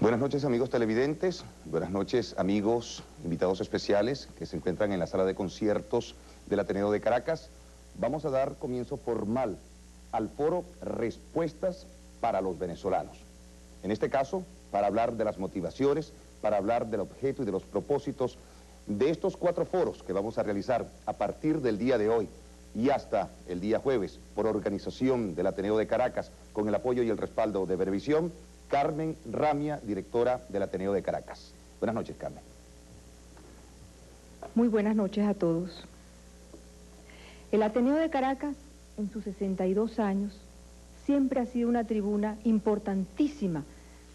Buenas noches, amigos televidentes, buenas noches, amigos invitados especiales que se encuentran en la sala de conciertos del Ateneo de Caracas. Vamos a dar comienzo formal al foro Respuestas para los venezolanos. En este caso, para hablar de las motivaciones, para hablar del objeto y de los propósitos de estos 4 foros que vamos a realizar a partir del día de hoy y hasta el día jueves, por organización del Ateneo de Caracas, con el apoyo y el respaldo de Venevisión. Carmen Ramia, directora del Ateneo de Caracas. Buenas noches, Carmen. Muy buenas noches a todos. El Ateneo de Caracas, en sus 62 años, siempre ha sido una tribuna importantísima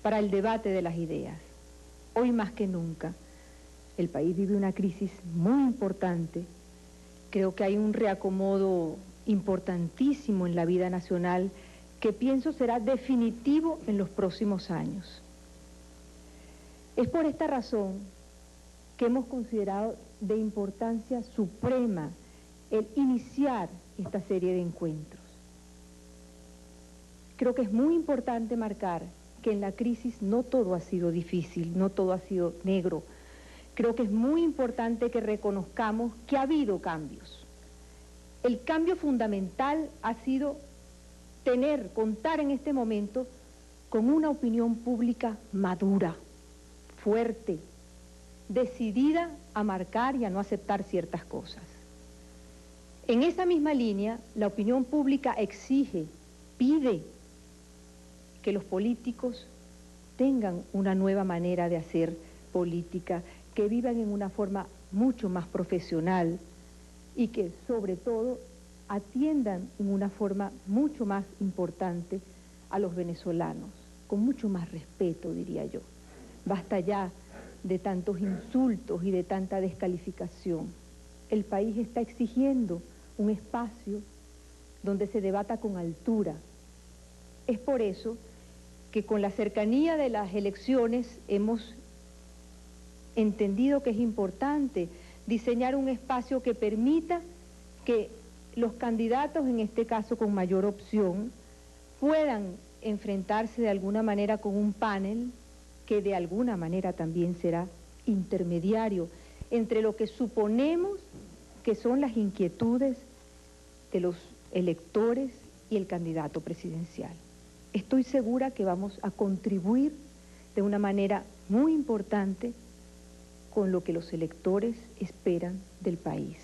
para el debate de las ideas. Hoy más que nunca, el país vive una crisis muy importante. Creo que hay un reacomodo importantísimo en la vida nacional que pienso será definitivo en los próximos años. Es por esta razón que hemos considerado de importancia suprema el iniciar esta serie de encuentros. Creo que es muy importante marcar que en la crisis no todo ha sido difícil, no todo ha sido negro. Creo que es muy importante que reconozcamos que ha habido cambios. El cambio fundamental ha sido contar en este momento con una opinión pública madura, fuerte, decidida a marcar y a no aceptar ciertas cosas. En esa misma línea, la opinión pública exige, pide que los políticos tengan una nueva manera de hacer política, que vivan en una forma mucho más profesional y que, sobre todo, atiendan en una forma mucho más importante a los venezolanos, con mucho más respeto, diría yo. Basta ya de tantos insultos y de tanta descalificación. El país está exigiendo un espacio donde se debata con altura. Es por eso que con la cercanía de las elecciones hemos entendido que es importante diseñar un espacio que permita que los candidatos, en este caso con mayor opción, puedan enfrentarse de alguna manera con un panel que de alguna manera también será intermediario entre lo que suponemos que son las inquietudes de los electores y el candidato presidencial. Estoy segura que vamos a contribuir de una manera muy importante con lo que los electores esperan del país.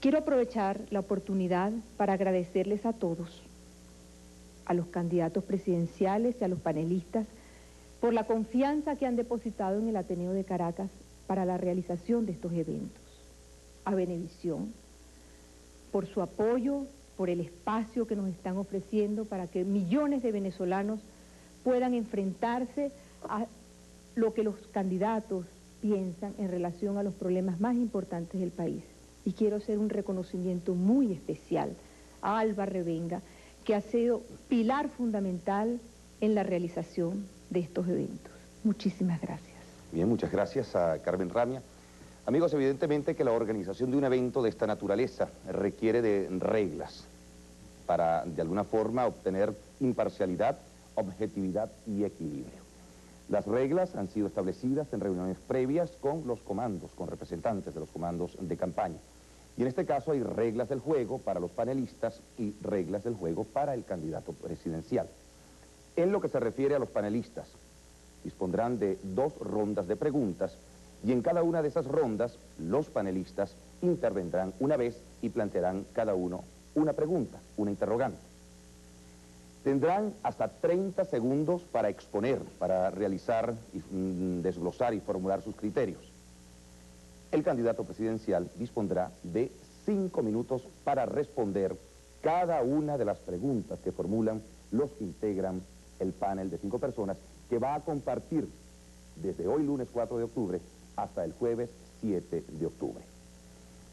Quiero aprovechar la oportunidad para agradecerles a todos, a los candidatos presidenciales y a los panelistas, por la confianza que han depositado en el Ateneo de Caracas para la realización de estos eventos. A Venevisión, por su apoyo, por el espacio que nos están ofreciendo para que millones de venezolanos puedan enfrentarse a lo que los candidatos piensan en relación a los problemas más importantes del país. Y quiero hacer un reconocimiento muy especial a Alba Revenga, que ha sido pilar fundamental en la realización de estos eventos. Muchísimas gracias. Bien, muchas gracias a Carmen Ramia. Amigos, evidentemente que la organización de un evento de esta naturaleza requiere de reglas para, de alguna forma, obtener imparcialidad, objetividad y equilibrio. Las reglas han sido establecidas en reuniones previas con los comandos, con representantes de los comandos de campaña. Y en este caso hay reglas del juego para los panelistas y reglas del juego para el candidato presidencial. En lo que se refiere a los panelistas, dispondrán de 2 rondas de preguntas y en cada una de esas rondas los panelistas intervendrán una vez y plantearán cada uno una pregunta, una interrogante. Tendrán hasta 30 segundos para exponer, para realizar, desglosar y formular sus criterios. El candidato presidencial dispondrá de 5 minutos para responder cada una de las preguntas que formulan los que integran el panel de 5 personas que va a compartir desde hoy lunes 4 de octubre hasta el jueves 7 de octubre.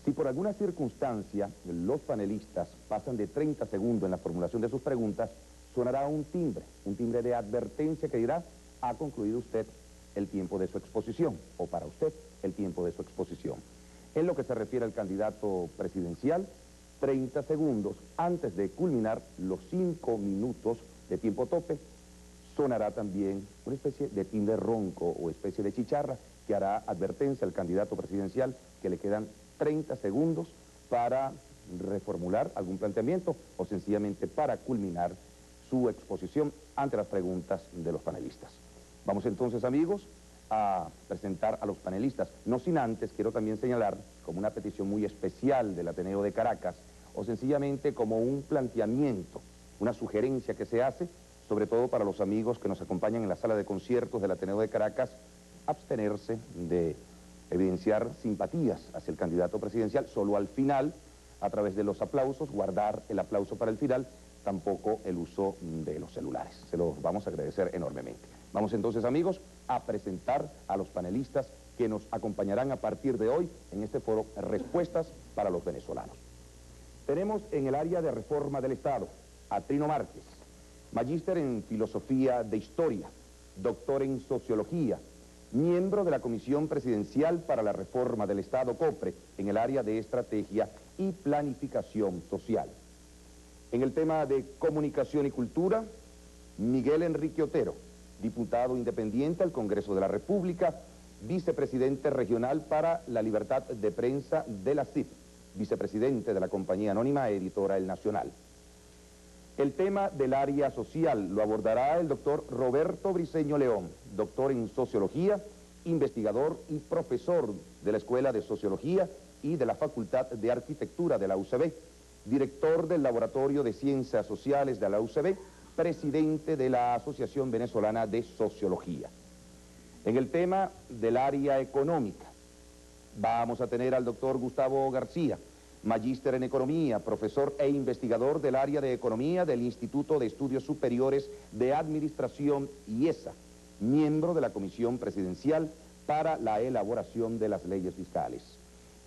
Si por alguna circunstancia los panelistas pasan de 30 segundos en la formulación de sus preguntas, sonará un timbre de advertencia que dirá: ha concluido usted el tiempo de su exposición, o para usted el tiempo de su exposición. En lo que se refiere al candidato presidencial, 30 segundos antes de culminar los 5 minutos de tiempo tope, sonará también una especie de timbre ronco o especie de chicharra que hará advertencia al candidato presidencial que le quedan 30 segundos para reformular algún planteamiento o sencillamente para culminar su exposición ante las preguntas de los panelistas. Vamos entonces, amigos, a presentar a los panelistas. No sin antes, quiero también señalar como una petición muy especial del Ateneo de Caracas o sencillamente como un planteamiento, una sugerencia que se hace, sobre todo para los amigos que nos acompañan en la sala de conciertos del Ateneo de Caracas, abstenerse de evidenciar simpatías hacia el candidato presidencial, solo al final, a través de los aplausos, guardar el aplauso para el final, tampoco el uso de los celulares. Se los vamos a agradecer enormemente. Vamos entonces, amigos, a presentar a los panelistas que nos acompañarán a partir de hoy en este foro Respuestas para los Venezolanos. Tenemos en el área de reforma del Estado a Trino Márquez, magíster en Filosofía de Historia, doctor en Sociología, miembro de la Comisión Presidencial para la Reforma del Estado, COPRE, en el área de Estrategia y Planificación Social. En el tema de Comunicación y Cultura, Miguel Enrique Otero, diputado independiente al Congreso de la República, vicepresidente regional para la libertad de prensa de la CIP, vicepresidente de la compañía anónima editora El Nacional. El tema del área social lo abordará el doctor Roberto Briceño León, doctor en Sociología, investigador y profesor de la Escuela de Sociología y de la Facultad de Arquitectura de la UCB, director del Laboratorio de Ciencias Sociales de la UCB, presidente de la Asociación Venezolana de Sociología. En el tema del área económica, vamos a tener al doctor Gustavo García, magíster en Economía, profesor e investigador del área de Economía del Instituto de Estudios Superiores de Administración IESA, miembro de la Comisión Presidencial para la elaboración de las leyes fiscales.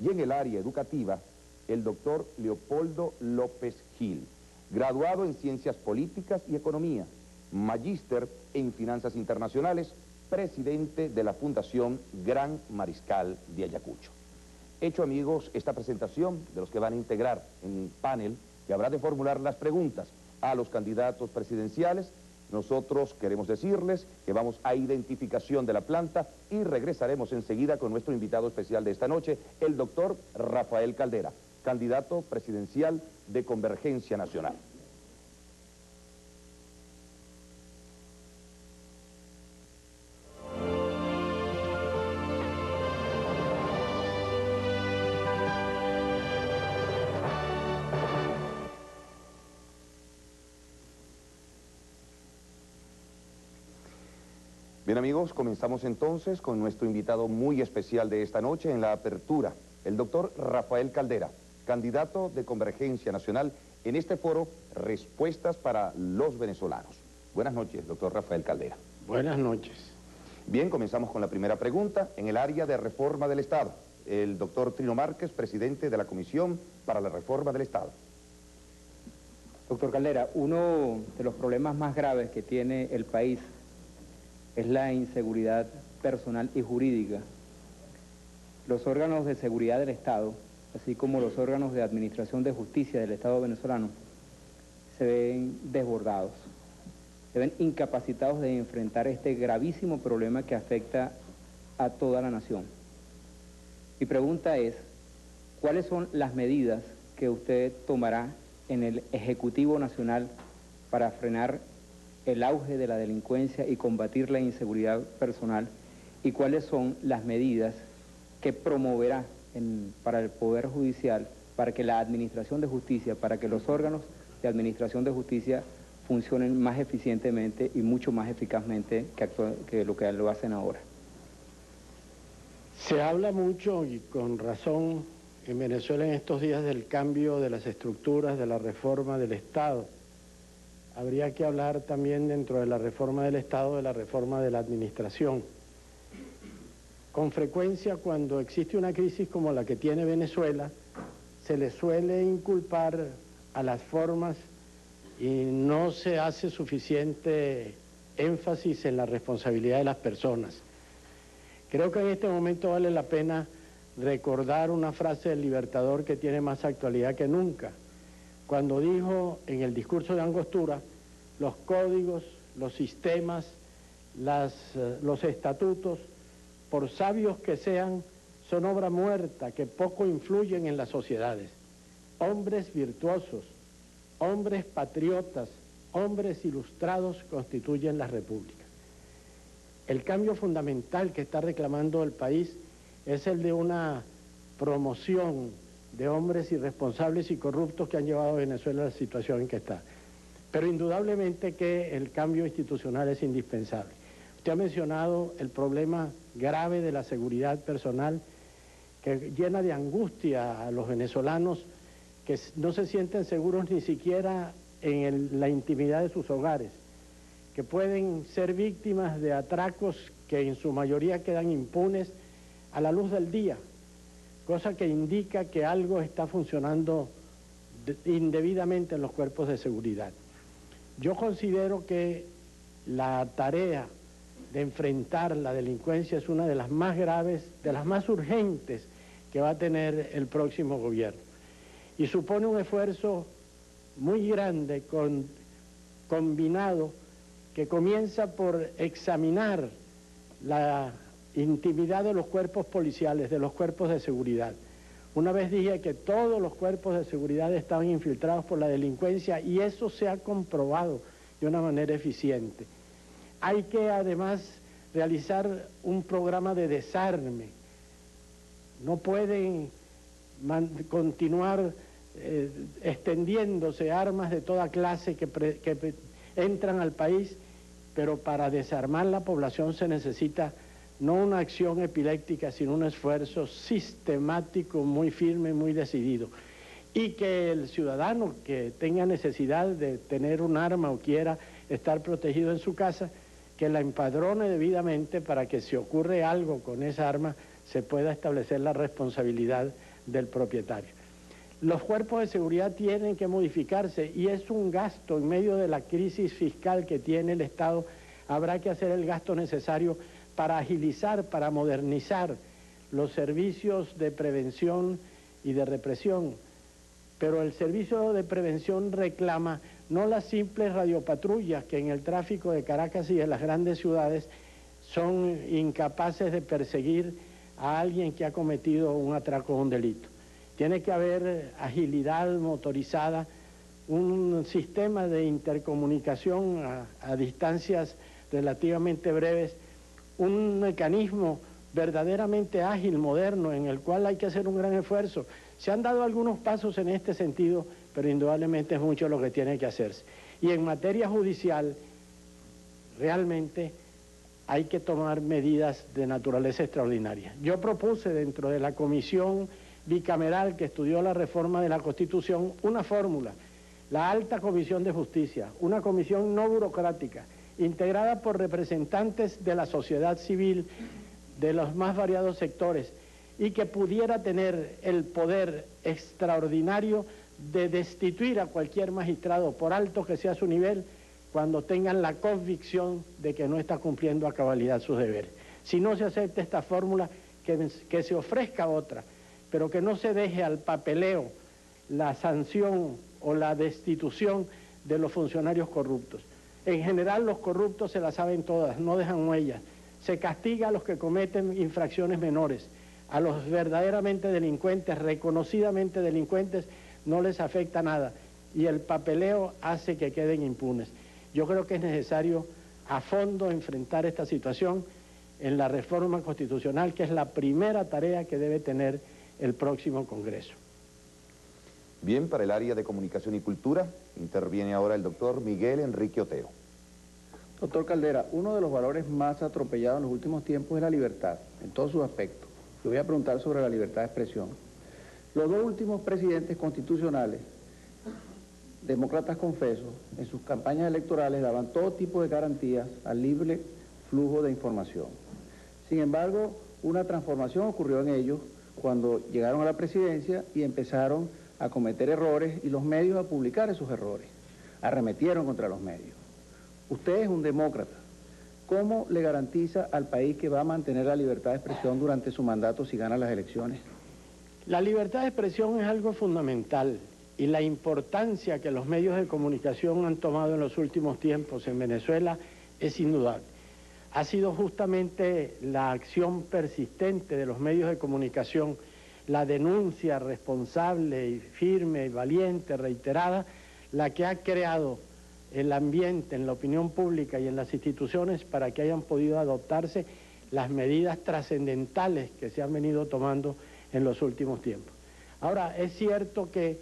Y en el área educativa, el doctor Leopoldo López Gil, graduado en Ciencias Políticas y Economía, magíster en Finanzas Internacionales, presidente de la Fundación Gran Mariscal de Ayacucho. Hecho, amigos, esta presentación de los que van a integrar en el panel que habrá de formular las preguntas a los candidatos presidenciales, nosotros queremos decirles que vamos a identificación de la planta y regresaremos enseguida con nuestro invitado especial de esta noche, el doctor Rafael Caldera, candidato presidencial de Convergencia Nacional. Bien, amigos, comenzamos entonces con nuestro invitado muy especial de esta noche en la apertura, el doctor Rafael Caldera, candidato de Convergencia Nacional en este foro Respuestas para los Venezolanos. Buenas noches, doctor Rafael Caldera. Buenas noches. Bien, comenzamos con la primera pregunta. En el área de reforma del Estado, el doctor Trino Márquez, presidente de la Comisión para la Reforma del Estado. Doctor Caldera, uno de los problemas más graves que tiene el país es la inseguridad personal y jurídica. Los órganos de seguridad del Estado, así como los órganos de administración de justicia del Estado venezolano, se ven desbordados, se ven incapacitados de enfrentar este gravísimo problema que afecta a toda la nación. Mi pregunta es, ¿cuáles son las medidas que usted tomará en el Ejecutivo Nacional para frenar el auge de la delincuencia y combatir la inseguridad personal? ¿Y cuáles son las medidas que promoverá para el Poder Judicial, para que la administración de justicia, para que los órganos de administración de justicia funcionen más eficientemente y mucho más eficazmente que lo que lo hacen ahora? Se habla mucho y con razón en Venezuela en estos días del cambio de las estructuras, de la reforma del Estado. Habría que hablar también dentro de la reforma del Estado, de la reforma de la administración. Con frecuencia, cuando existe una crisis como la que tiene Venezuela, se le suele inculpar a las formas y no se hace suficiente énfasis en la responsabilidad de las personas. Creo que en este momento vale la pena recordar una frase del Libertador que tiene más actualidad que nunca, cuando dijo en el discurso de Angostura, los códigos, los sistemas, los estatutos, por sabios que sean, son obra muerta que poco influyen en las sociedades. Hombres virtuosos, hombres patriotas, hombres ilustrados constituyen las repúblicas. El cambio fundamental que está reclamando el país es el de una promoción de hombres irresponsables y corruptos que han llevado a Venezuela a la situación en que está. Pero indudablemente que el cambio institucional es indispensable. Usted ha mencionado el problema grave de la seguridad personal que llena de angustia a los venezolanos que no se sienten seguros ni siquiera en la intimidad de sus hogares, que pueden ser víctimas de atracos que en su mayoría quedan impunes a la luz del día, cosa que indica que algo está funcionando indebidamente en los cuerpos de seguridad. Yo considero que la tarea de enfrentar la delincuencia es una de las más graves, de las más urgentes que va a tener el próximo gobierno. Y supone un esfuerzo muy grande, combinado, que comienza por examinar la intimidad de los cuerpos policiales, de los cuerpos de seguridad. Una vez dije que todos los cuerpos de seguridad estaban infiltrados por la delincuencia y eso se ha comprobado de una manera eficiente. Hay que además realizar un programa de desarme. No pueden continuar extendiéndose armas de toda clase que entran al país, pero para desarmar la población se necesita no una acción epiléptica, sino un esfuerzo sistemático, muy firme, muy decidido. Y que el ciudadano que tenga necesidad de tener un arma o quiera estar protegido en su casa, que la empadrone debidamente para que si ocurre algo con esa arma se pueda establecer la responsabilidad del propietario. Los cuerpos de seguridad tienen que modificarse y es un gasto en medio de la crisis fiscal que tiene el Estado. Habrá que hacer el gasto necesario para agilizar, para modernizar los servicios de prevención y de represión. Pero el servicio de prevención reclama no las simples radiopatrullas que en el tráfico de Caracas y de las grandes ciudades son incapaces de perseguir a alguien que ha cometido un atraco o un delito. Tiene que haber agilidad motorizada, un sistema de intercomunicación a distancias relativamente breves, un mecanismo verdaderamente ágil, moderno, en el cual hay que hacer un gran esfuerzo. Se han dado algunos pasos en este sentido, pero indudablemente es mucho lo que tiene que hacerse. Y en materia judicial, realmente hay que tomar medidas de naturaleza extraordinaria. Yo propuse dentro de la comisión bicameral que estudió la reforma de la Constitución una fórmula, la Alta Comisión de Justicia, una comisión no burocrática, integrada por representantes de la sociedad civil, de los más variados sectores, y que pudiera tener el poder extraordinario de destituir a cualquier magistrado, por alto que sea su nivel, cuando tengan la convicción de que no está cumpliendo a cabalidad sus deberes. Si no se acepta esta fórmula, que se ofrezca otra, pero que no se deje al papeleo la sanción o la destitución de los funcionarios corruptos. En general los corruptos se la saben todas, no dejan huellas. Se castiga a los que cometen infracciones menores. A los verdaderamente delincuentes, reconocidamente delincuentes, no les afecta nada. Y el papeleo hace que queden impunes. Yo creo que es necesario a fondo enfrentar esta situación en la reforma constitucional, que es la primera tarea que debe tener el próximo Congreso. Bien, para el área de Comunicación y Cultura, interviene ahora el doctor Miguel Enrique Oteo. Doctor Caldera, uno de los valores más atropellados en los últimos tiempos es la libertad, en todos sus aspectos. Le voy a preguntar sobre la libertad de expresión. Los dos últimos presidentes constitucionales, demócratas confesos, en sus campañas electorales daban todo tipo de garantías al libre flujo de información. Sin embargo, una transformación ocurrió en ellos cuando llegaron a la presidencia y empezaron a cometer errores y los medios a publicar esos errores. Arremetieron contra los medios. Usted es un demócrata. ¿Cómo le garantiza al país que va a mantener la libertad de expresión durante su mandato si gana las elecciones? La libertad de expresión es algo fundamental y la importancia que los medios de comunicación han tomado en los últimos tiempos en Venezuela es indudable. Ha sido justamente la acción persistente de los medios de comunicación, la denuncia responsable y firme y valiente, reiterada, la que ha creado el ambiente en la opinión pública y en las instituciones para que hayan podido adoptarse las medidas trascendentales que se han venido tomando en los últimos tiempos. Ahora, es cierto que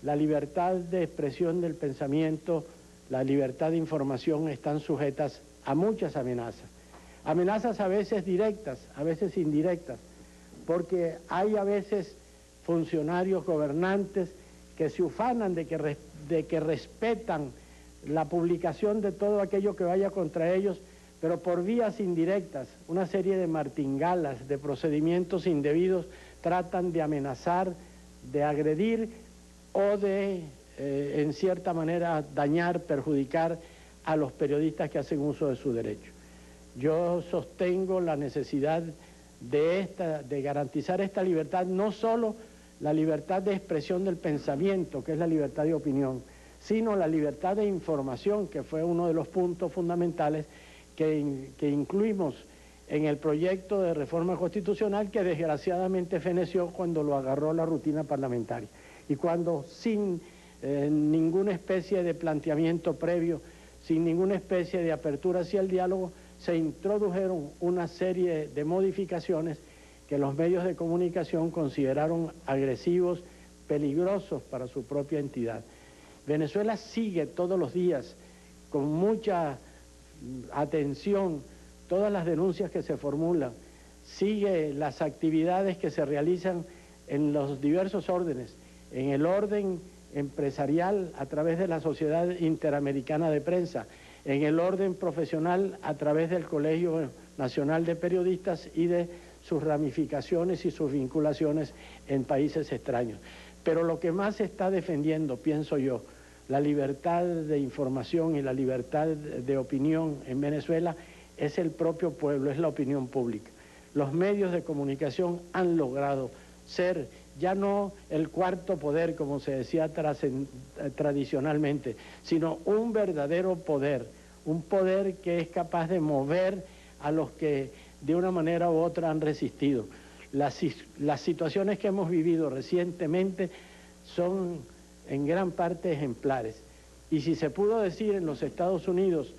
la libertad de expresión del pensamiento, la libertad de información están sujetas a muchas amenazas. Amenazas a veces directas, a veces indirectas, porque hay a veces funcionarios gobernantes que se ufanan de que respetan la publicación de todo aquello que vaya contra ellos, pero por vías indirectas, una serie de martingalas, de procedimientos indebidos, tratan de amenazar, de agredir o de, en cierta manera, dañar, perjudicar a los periodistas que hacen uso de su derecho. Yo sostengo la necesidad de garantizar esta libertad, no solo la libertad de expresión del pensamiento, que es la libertad de opinión, sino la libertad de información, que fue uno de los puntos fundamentales que incluimos en el proyecto de reforma constitucional que desgraciadamente feneció cuando lo agarró la rutina parlamentaria y cuando sin ninguna especie de planteamiento previo, sin ninguna especie de apertura hacia el diálogo, se introdujeron una serie de modificaciones que los medios de comunicación consideraron agresivos, peligrosos para su propia entidad. Venezuela sigue todos los días con mucha atención todas las denuncias que se formulan, sigue las actividades que se realizan en los diversos órdenes, en el orden empresarial a través de la Sociedad Interamericana de Prensa, en el orden profesional a través del Colegio Nacional de Periodistas y de sus ramificaciones y sus vinculaciones en países extraños. Pero lo que más se está defendiendo, pienso yo, la libertad de información y la libertad de opinión en Venezuela es el propio pueblo, es la opinión pública. Los medios de comunicación han logrado ser ya no el cuarto poder, como se decía tradicionalmente, sino un verdadero poder, un poder que es capaz de mover a los que de una manera u otra han resistido. Las situaciones que hemos vivido recientemente son en gran parte ejemplares. Y si se pudo decir en los Estados Unidos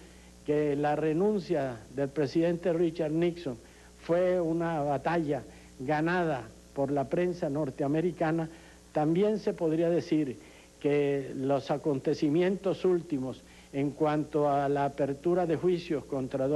que la renuncia del presidente Richard Nixon fue una batalla ganada por la prensa norteamericana, también se podría decir que los acontecimientos últimos en cuanto a la apertura de juicios contra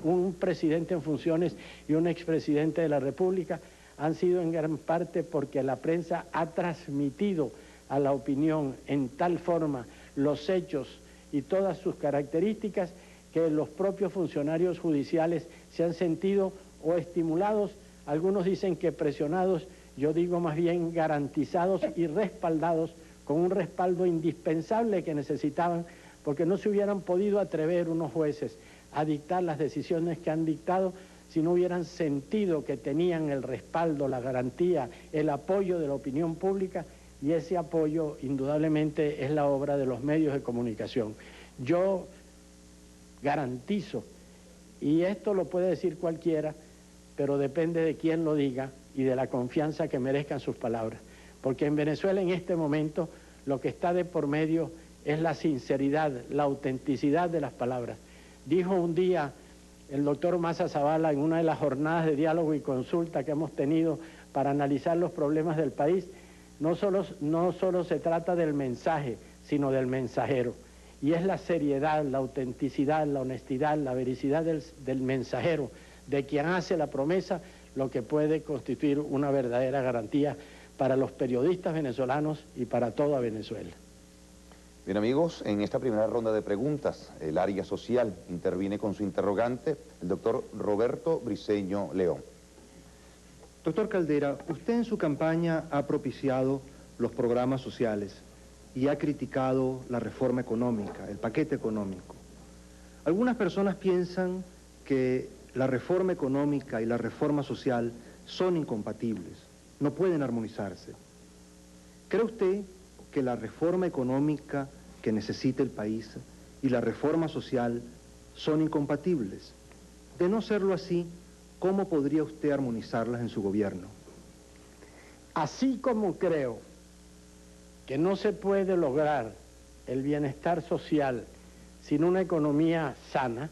un presidente en funciones y un expresidente de la República han sido en gran parte porque la prensa ha transmitido a la opinión en tal forma los hechos y todas sus características que los propios funcionarios judiciales se han sentido o estimulados, algunos dicen que presionados, yo digo más bien garantizados y respaldados con un respaldo indispensable que necesitaban, porque no se hubieran podido atrever unos jueces a dictar las decisiones que han dictado si no hubieran sentido que tenían el respaldo, la garantía, el apoyo de la opinión pública, y ese apoyo indudablemente es la obra de los medios de comunicación. Yo garantizo, y esto lo puede decir cualquiera, pero depende de quién lo diga y de la confianza que merezcan sus palabras, porque en Venezuela en este momento lo que está de por medio es la sinceridad, la autenticidad de las palabras. Dijo un día el doctor Maza Zavala en una de las jornadas de diálogo y consulta que hemos tenido para analizar los problemas del país, no solo se trata del mensaje, sino del mensajero. Y es la seriedad, la autenticidad, la honestidad, la veracidad del mensajero, de quien hace la promesa, lo que puede constituir una verdadera garantía para los periodistas venezolanos y para toda Venezuela. Bien, amigos, en esta primera ronda de preguntas, el área social interviene con su interrogante, el doctor Roberto Briceño León. Doctor Caldera, usted en su campaña ha propiciado los programas sociales y ha criticado la reforma económica, el paquete económico. Algunas personas piensan que la reforma económica y la reforma social son incompatibles, no pueden armonizarse. ¿Cree usted que la reforma económica que necesita el país y la reforma social son incompatibles? De no serlo así, ¿cómo podría usted armonizarlas en su gobierno? Así como creo que no se puede lograr el bienestar social sin una economía sana,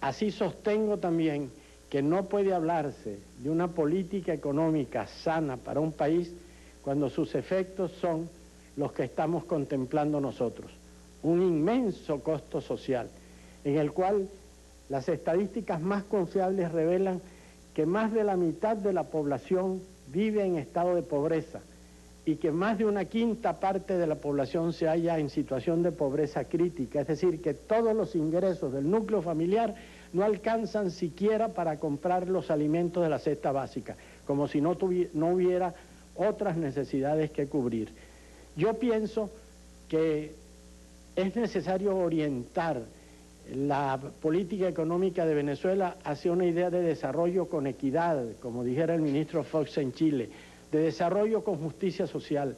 así sostengo también que no puede hablarse de una política económica sana para un país cuando sus efectos son los que estamos contemplando nosotros. Un inmenso costo social, en el cual las estadísticas más confiables revelan que más de la mitad de la población vive en estado de pobreza y que más de una quinta parte de la población se halla en situación de pobreza crítica, es decir, que todos los ingresos del núcleo familiar no alcanzan siquiera para comprar los alimentos de la cesta básica, como si no hubiera otras necesidades que cubrir. Yo pienso que es necesario orientar la política económica de Venezuela hacia una idea de desarrollo con equidad, como dijera el ministro Fox en Chile, de desarrollo con justicia social.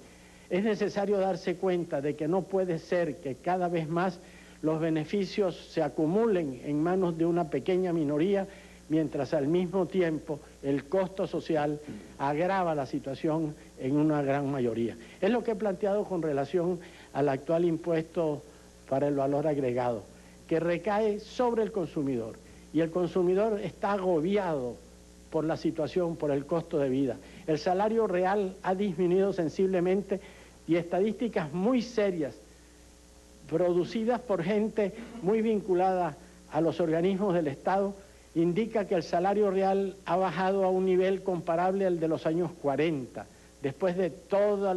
Es necesario darse cuenta de que no puede ser que cada vez más los beneficios se acumulen en manos de una pequeña minoría, mientras al mismo tiempo el costo social agrava la situación en una gran mayoría. Es lo que he planteado con relación al actual impuesto para el valor agregado, que recae sobre el consumidor, y el consumidor está agobiado por la situación, por el costo de vida. El salario real ha disminuido sensiblemente y estadísticas muy serias, producidas por gente muy vinculada a los organismos del Estado, indica que el salario real ha bajado a un nivel comparable al de los años 40, después de todo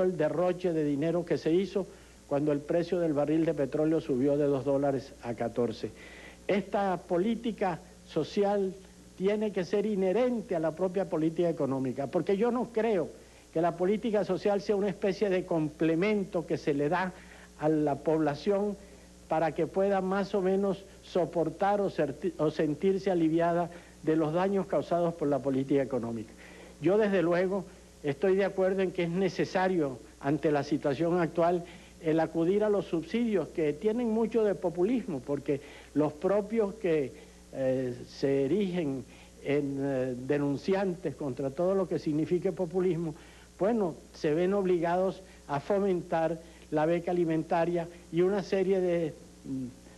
el derroche de dinero que se hizo cuando el precio del barril de petróleo subió de $2 a 14. Esta política social tiene que ser inherente a la propia política económica, porque yo no creo que la política social sea una especie de complemento que se le da a la población para que pueda más o menos soportar o sentirse aliviada de los daños causados por la política económica. Yo desde luego estoy de acuerdo en que es necesario ante la situación actual el acudir a los subsidios, que tienen mucho de populismo, porque los propios que se erigen en denunciantes contra todo lo que signifique populismo, bueno, se ven obligados a fomentar la beca alimentaria y una serie de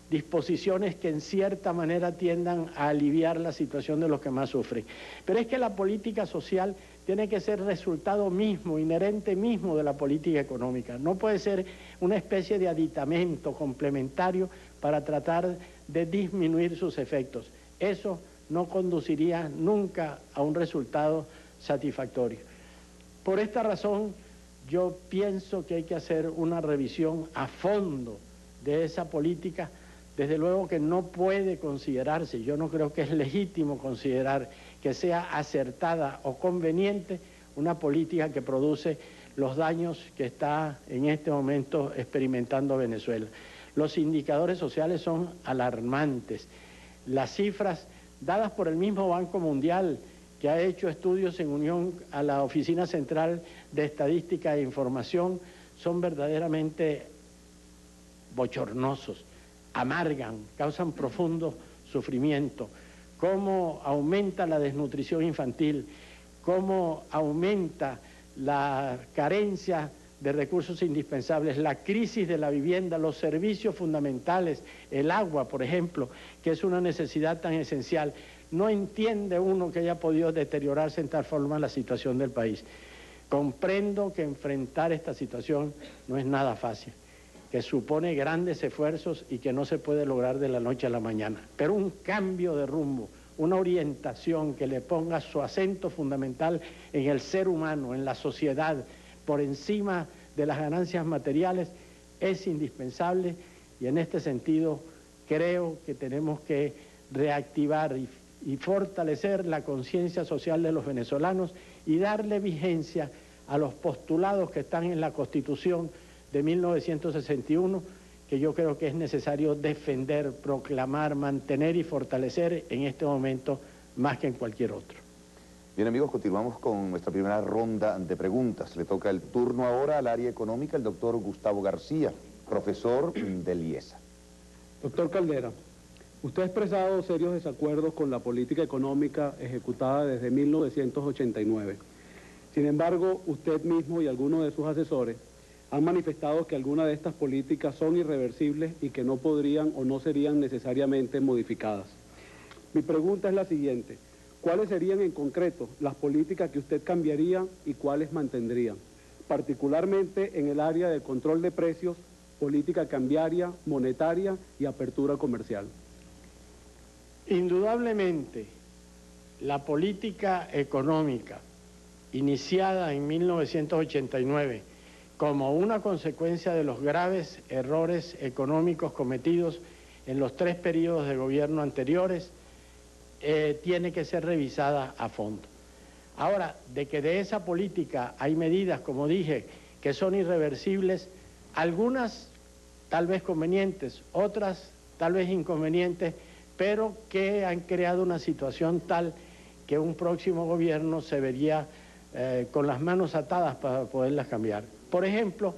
disposiciones que en cierta manera tiendan a aliviar la situación de los que más sufren. Pero es que la política social tiene que ser resultado mismo, inherente mismo de la política económica. No puede ser una especie de aditamento complementario para tratar de disminuir sus efectos. Eso no conduciría nunca a un resultado satisfactorio. Por esta razón, yo pienso que hay que hacer una revisión a fondo de esa política. Desde luego que no puede considerarse, yo no creo que es legítimo considerar que sea acertada o conveniente una política que produce los daños que está en este momento experimentando Venezuela. Los indicadores sociales son alarmantes. Las cifras dadas por el mismo Banco Mundial, que ha hecho estudios en unión a la Oficina Central de Estadística e Información, son verdaderamente bochornosos, amargan, causan profundo sufrimiento. Cómo aumenta la desnutrición infantil, cómo aumenta la carencia de recursos indispensables, la crisis de la vivienda, los servicios fundamentales, el agua, por ejemplo, que es una necesidad tan esencial. No entiende uno que haya podido deteriorarse en tal forma la situación del país. Comprendo que enfrentar esta situación no es nada fácil, que supone grandes esfuerzos y que no se puede lograr de la noche a la mañana. Pero un cambio de rumbo, una orientación que le ponga su acento fundamental en el ser humano, en la sociedad, por encima de las ganancias materiales, es indispensable, y en este sentido creo que tenemos que reactivar y fortalecer la conciencia social de los venezolanos y darle vigencia a los postulados que están en la Constitución de 1961, que yo creo que es necesario defender, proclamar, mantener y fortalecer en este momento más que en cualquier otro. Bien, amigos, continuamos con nuestra primera ronda de preguntas. Le toca el turno ahora al área económica el doctor Gustavo García, profesor del IESA. Doctor Caldera, usted ha expresado serios desacuerdos con la política económica ejecutada desde 1989. Sin embargo, usted mismo y algunos de sus asesores han manifestado que algunas de estas políticas son irreversibles y que no podrían o no serían necesariamente modificadas. Mi pregunta es la siguiente: ¿cuáles serían en concreto las políticas que usted cambiaría y cuáles mantendría? Particularmente en el área de control de precios, política cambiaria, monetaria y apertura comercial. Indudablemente, la política económica iniciada en 1989 como una consecuencia de los graves errores económicos cometidos en los 3 periodos de gobierno anteriores, tiene que ser revisada a fondo. Ahora, de que de esa política hay medidas, como dije, que son irreversibles, algunas tal vez convenientes, otras tal vez inconvenientes, pero que han creado una situación tal que un próximo gobierno se vería con las manos atadas para poderlas cambiar. Por ejemplo,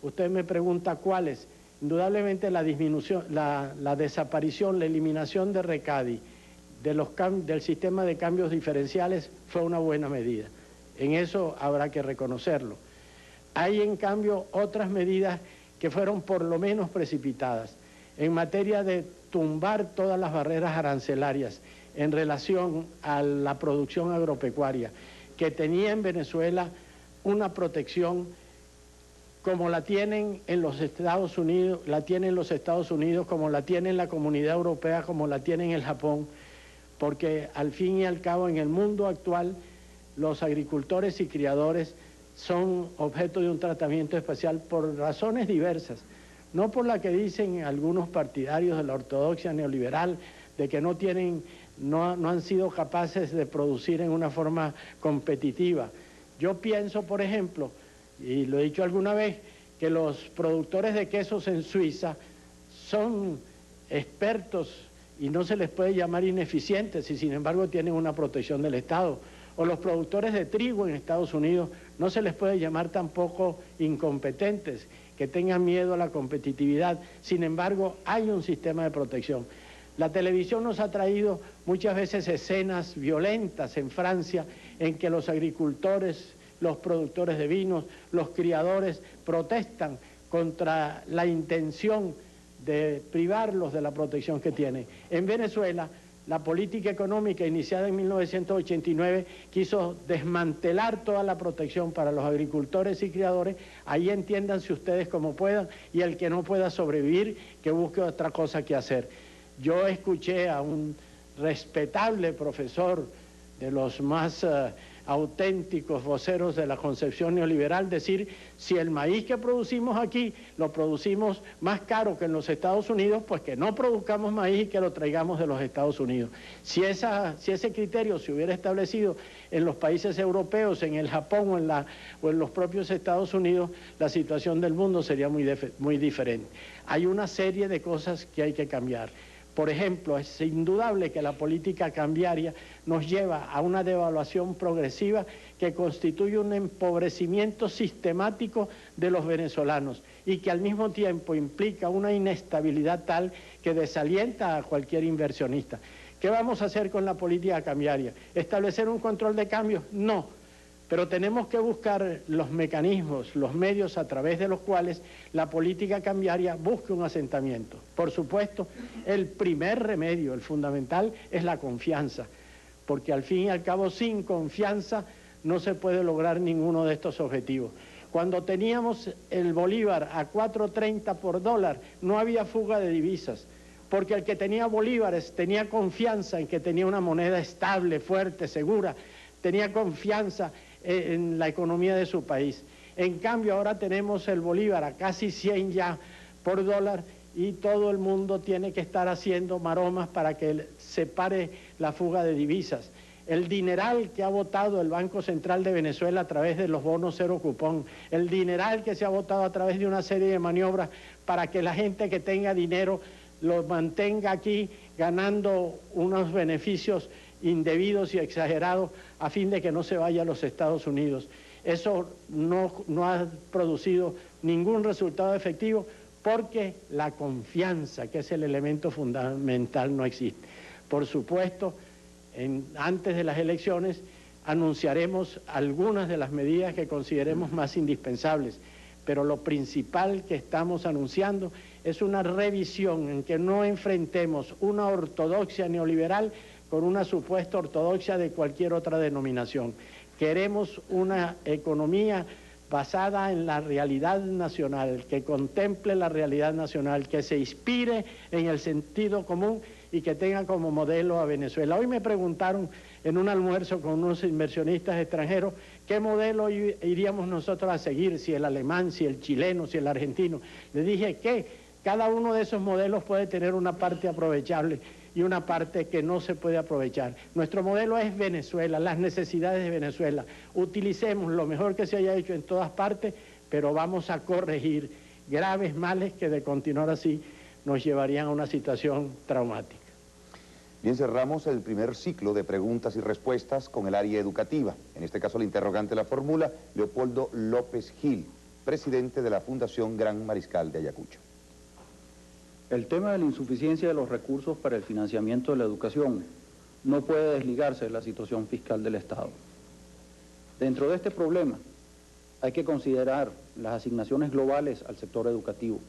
usted me pregunta cuáles. Indudablemente la disminución, la desaparición, la eliminación de Recadi, del sistema de cambios diferenciales fue una buena medida. En eso habrá que reconocerlo. Hay en cambio otras medidas que fueron por lo menos precipitadas en materia de tumbar todas las barreras arancelarias en relación a la producción agropecuaria, que tenía en Venezuela una protección como la tienen en los Estados Unidos, como la tiene en la Comunidad Europea, como la tiene en el Japón, porque al fin y al cabo en el mundo actual los agricultores y criadores son objeto de un tratamiento especial por razones diversas, no por la que dicen algunos partidarios de la ortodoxia neoliberal, de que no han sido capaces de producir en una forma competitiva. Yo pienso, por ejemplo, y lo he dicho alguna vez, que los productores de quesos en Suiza son expertos y no se les puede llamar ineficientes y sin embargo tienen una protección del Estado. O los productores de trigo en Estados Unidos no se les puede llamar tampoco incompetentes, que tengan miedo a la competitividad. Sin embargo, hay un sistema de protección. La televisión nos ha traído muchas veces escenas violentas en Francia en que los agricultores, los productores de vinos, los criadores protestan contra la intención de privarlos de la protección que tienen. En Venezuela, la política económica iniciada en 1989 quiso desmantelar toda la protección para los agricultores y criadores. Ahí entiéndanse ustedes como puedan, y el que no pueda sobrevivir, que busque otra cosa que hacer. Yo escuché a un respetable profesor de los más auténticos voceros de la concepción neoliberal decir: si el maíz que producimos aquí lo producimos más caro que en los Estados Unidos, pues que no produzcamos maíz y que lo traigamos de los Estados Unidos. Si ese criterio se hubiera establecido en los países europeos, en el Japón o en los propios Estados Unidos, la situación del mundo sería muy diferente. Hay una serie de cosas que hay que cambiar. Por ejemplo, es indudable que la política cambiaria nos lleva a una devaluación progresiva que constituye un empobrecimiento sistemático de los venezolanos y que al mismo tiempo implica una inestabilidad tal que desalienta a cualquier inversionista. ¿Qué vamos a hacer con la política cambiaria? ¿Establecer un control de cambios? No. Pero tenemos que buscar los mecanismos, los medios a través de los cuales la política cambiaria busque un asentamiento. Por supuesto, el primer remedio, el fundamental, es la confianza, porque al fin y al cabo, sin confianza no se puede lograr ninguno de estos objetivos. Cuando teníamos el bolívar a 4.30 por dólar, no había fuga de divisas, porque el que tenía bolívares tenía confianza en que tenía una moneda estable, fuerte, segura, tenía confianza en la economía de su país. En cambio, ahora tenemos el bolívar a casi 100 ya por dólar y todo el mundo tiene que estar haciendo maromas para que se pare la fuga de divisas. El dineral que ha botado el Banco Central de Venezuela a través de los bonos cero cupón, el dineral que se ha botado a través de una serie de maniobras para que la gente que tenga dinero lo mantenga aquí ganando unos beneficios indebidos y exagerados a fin de que no se vaya a los Estados Unidos. Eso no ha producido ningún resultado efectivo porque la confianza, que es el elemento fundamental, no existe. Por supuesto, antes de las elecciones anunciaremos algunas de las medidas que consideremos más indispensables, pero lo principal que estamos anunciando es una revisión en que no enfrentemos una ortodoxia neoliberal con una supuesta ortodoxia de cualquier otra denominación. Queremos una economía basada en la realidad nacional, que contemple la realidad nacional, que se inspire en el sentido común y que tenga como modelo a Venezuela. Hoy me preguntaron en un almuerzo con unos inversionistas extranjeros qué modelo iríamos nosotros a seguir, si el alemán, si el chileno, si el argentino. Les dije que cada uno de esos modelos puede tener una parte aprovechable y una parte que no se puede aprovechar. Nuestro modelo es Venezuela, las necesidades de Venezuela. Utilicemos lo mejor que se haya hecho en todas partes, pero vamos a corregir graves males que de continuar así nos llevarían a una situación traumática. Bien, cerramos el primer ciclo de preguntas y respuestas con el área educativa. En este caso, el interrogante la formula Leopoldo López Gil, presidente de la Fundación Gran Mariscal de Ayacucho. El tema de la insuficiencia de los recursos para el financiamiento de la educación no puede desligarse de la situación fiscal del Estado. Dentro de este problema hay que considerar las asignaciones globales al sector educativo,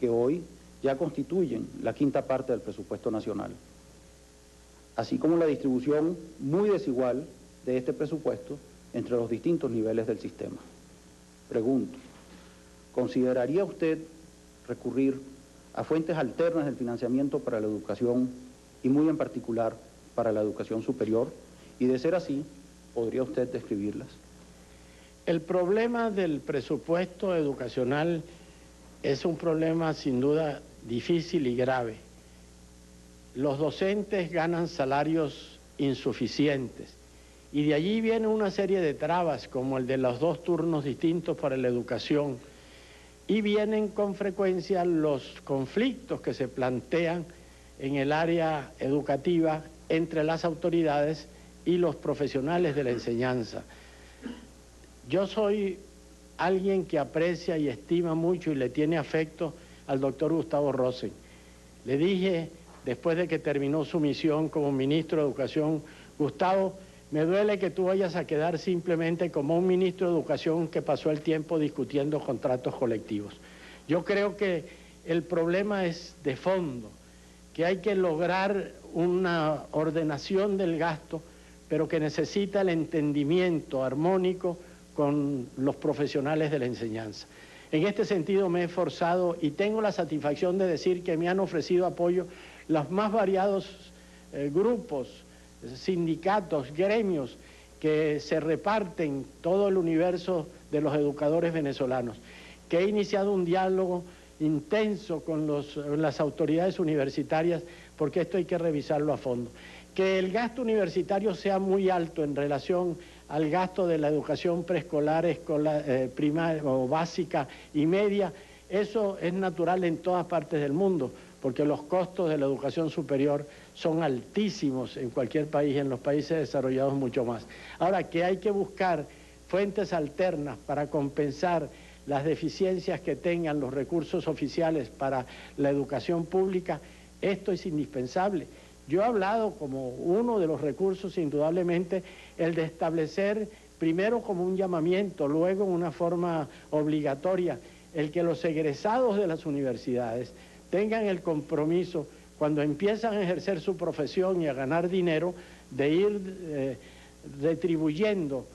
que hoy ya constituyen la quinta parte del presupuesto nacional, así como la distribución muy desigual de este presupuesto entre los distintos niveles del sistema. Pregunto, ¿consideraría usted recurrir a fuentes alternas del financiamiento para la educación y muy en particular para la educación superior? Y de ser así, ¿podría usted describirlas? El problema del presupuesto educacional es un problema sin duda difícil y grave. Los docentes ganan salarios insuficientes y de allí viene una serie de trabas como el de los 2 turnos distintos para la educación y vienen con frecuencia los conflictos que se plantean en el área educativa entre las autoridades y los profesionales de la enseñanza. Yo soy alguien que aprecia y estima mucho y le tiene afecto al doctor Gustavo Rosen. Le dije, después de que terminó su misión como ministro de Educación, Gustavo, me duele que tú vayas a quedar simplemente como un ministro de Educación que pasó el tiempo discutiendo contratos colectivos. Yo creo que el problema es de fondo, que hay que lograr una ordenación del gasto, pero que necesita el entendimiento armónico con los profesionales de la enseñanza. En este sentido me he esforzado y tengo la satisfacción de decir que me han ofrecido apoyo los más variados grupos, sindicatos, gremios que se reparten todo el universo de los educadores venezolanos, que he iniciado un diálogo intenso con las autoridades universitarias porque esto hay que revisarlo a fondo. Que el gasto universitario sea muy alto en relación al gasto de la educación preescolar, primaria o básica y media, eso es natural en todas partes del mundo, porque los costos de la educación superior son altísimos en cualquier país, en los países desarrollados mucho más. Ahora, que hay que buscar fuentes alternas para compensar las deficiencias que tengan los recursos oficiales para la educación pública, esto es indispensable. Yo he hablado como uno de los recursos, indudablemente, el de establecer primero como un llamamiento, luego en una forma obligatoria, el que los egresados de las universidades tengan el compromiso, cuando empiezan a ejercer su profesión y a ganar dinero, de ir retribuyendo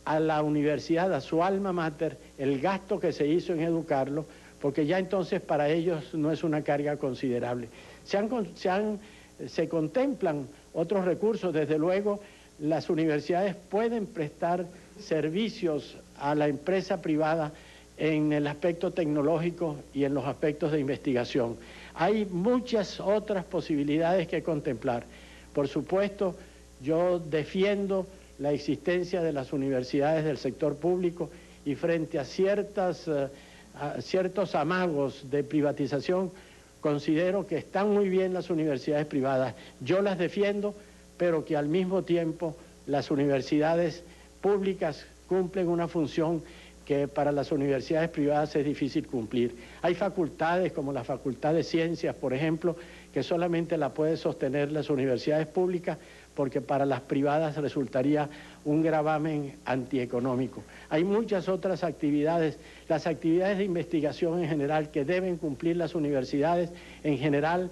a la universidad, a su alma mater, el gasto que se hizo en educarlo, porque ya entonces para ellos no es una carga considerable. Se contemplan otros recursos, desde luego las universidades pueden prestar servicios a la empresa privada en el aspecto tecnológico y en los aspectos de investigación. Hay muchas otras posibilidades que contemplar. Por supuesto, yo defiendo la existencia de las universidades del sector público y frente a ciertos amagos de privatización, considero que están muy bien las universidades privadas. Yo las defiendo, pero que al mismo tiempo las universidades públicas cumplen una función que para las universidades privadas es difícil cumplir. Hay facultades como la Facultad de Ciencias, por ejemplo, que solamente la pueden sostener las universidades públicas porque para las privadas resultaría un gravamen antieconómico. Hay muchas otras actividades, las actividades de investigación en general que deben cumplir las universidades en general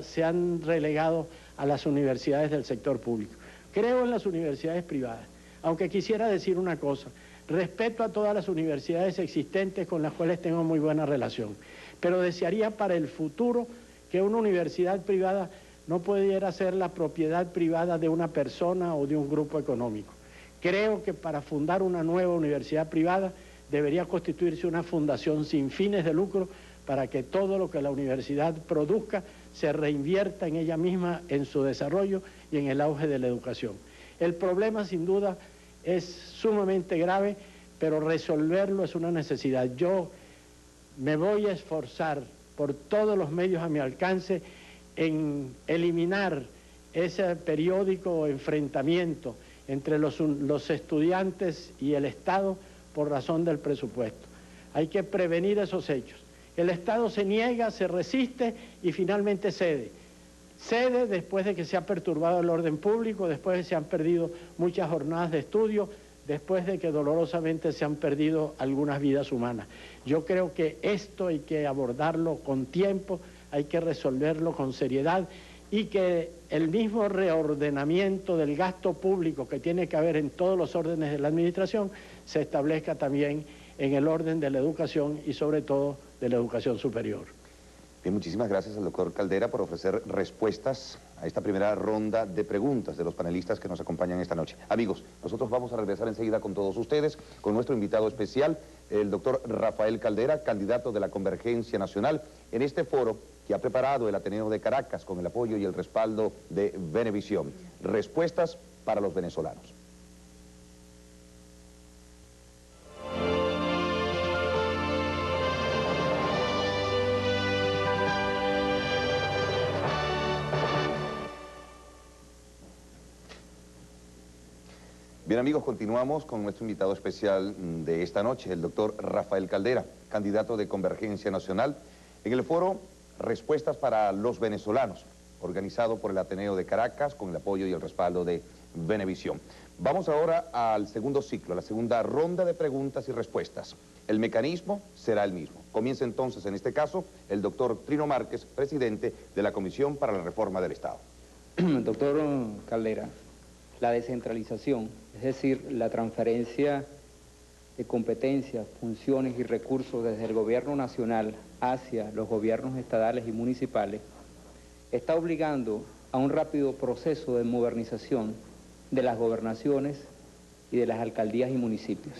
se han relegado a las universidades del sector público. Creo en las universidades privadas, aunque quisiera decir una cosa: respeto a todas las universidades existentes con las cuales tengo muy buena relación, pero desearía para el futuro que una universidad privada no pudiera ser la propiedad privada de una persona o de un grupo económico. Creo que para fundar una nueva universidad privada debería constituirse una fundación sin fines de lucro para que todo lo que la universidad produzca se reinvierta en ella misma, en su desarrollo y en el auge de la educación. El problema, sin duda, es sumamente grave, pero resolverlo es una necesidad. Yo me voy a esforzar por todos los medios a mi alcance en eliminar ese periódico enfrentamiento entre los estudiantes y el Estado por razón del presupuesto. Hay que prevenir esos hechos. El Estado se niega, se resiste y finalmente cede. Cede después de que se ha perturbado el orden público, después de que se han perdido muchas jornadas de estudio, después de que dolorosamente se han perdido algunas vidas humanas. Yo creo que esto hay que abordarlo con tiempo, hay que resolverlo con seriedad y que el mismo reordenamiento del gasto público que tiene que haber en todos los órdenes de la administración se establezca también en el orden de la educación y sobre todo de la educación superior. Bien, muchísimas gracias al doctor Caldera por ofrecer respuestas a esta primera ronda de preguntas de los panelistas que nos acompañan esta noche. Amigos, nosotros vamos a regresar enseguida con todos ustedes, con nuestro invitado especial, el doctor Rafael Caldera, candidato de la Convergencia Nacional, en este foro que ha preparado el Ateneo de Caracas con el apoyo y el respaldo de Venevisión. Respuestas para los venezolanos. Bien, amigos, continuamos con nuestro invitado especial de esta noche, el doctor Rafael Caldera, candidato de Convergencia Nacional, en el foro Respuestas para los Venezolanos, organizado por el Ateneo de Caracas con el apoyo y el respaldo de Venevisión. Vamos ahora al segundo ciclo, a la segunda ronda de preguntas y respuestas. El mecanismo será el mismo. Comienza entonces, en este caso, el doctor Trino Márquez, presidente de la Comisión para la Reforma del Estado. Doctor Caldera, la descentralización, es decir, la transferencia de competencias, funciones y recursos desde el gobierno nacional hacia los gobiernos estadales y municipales, está obligando a un rápido proceso de modernización de las gobernaciones y de las alcaldías y municipios.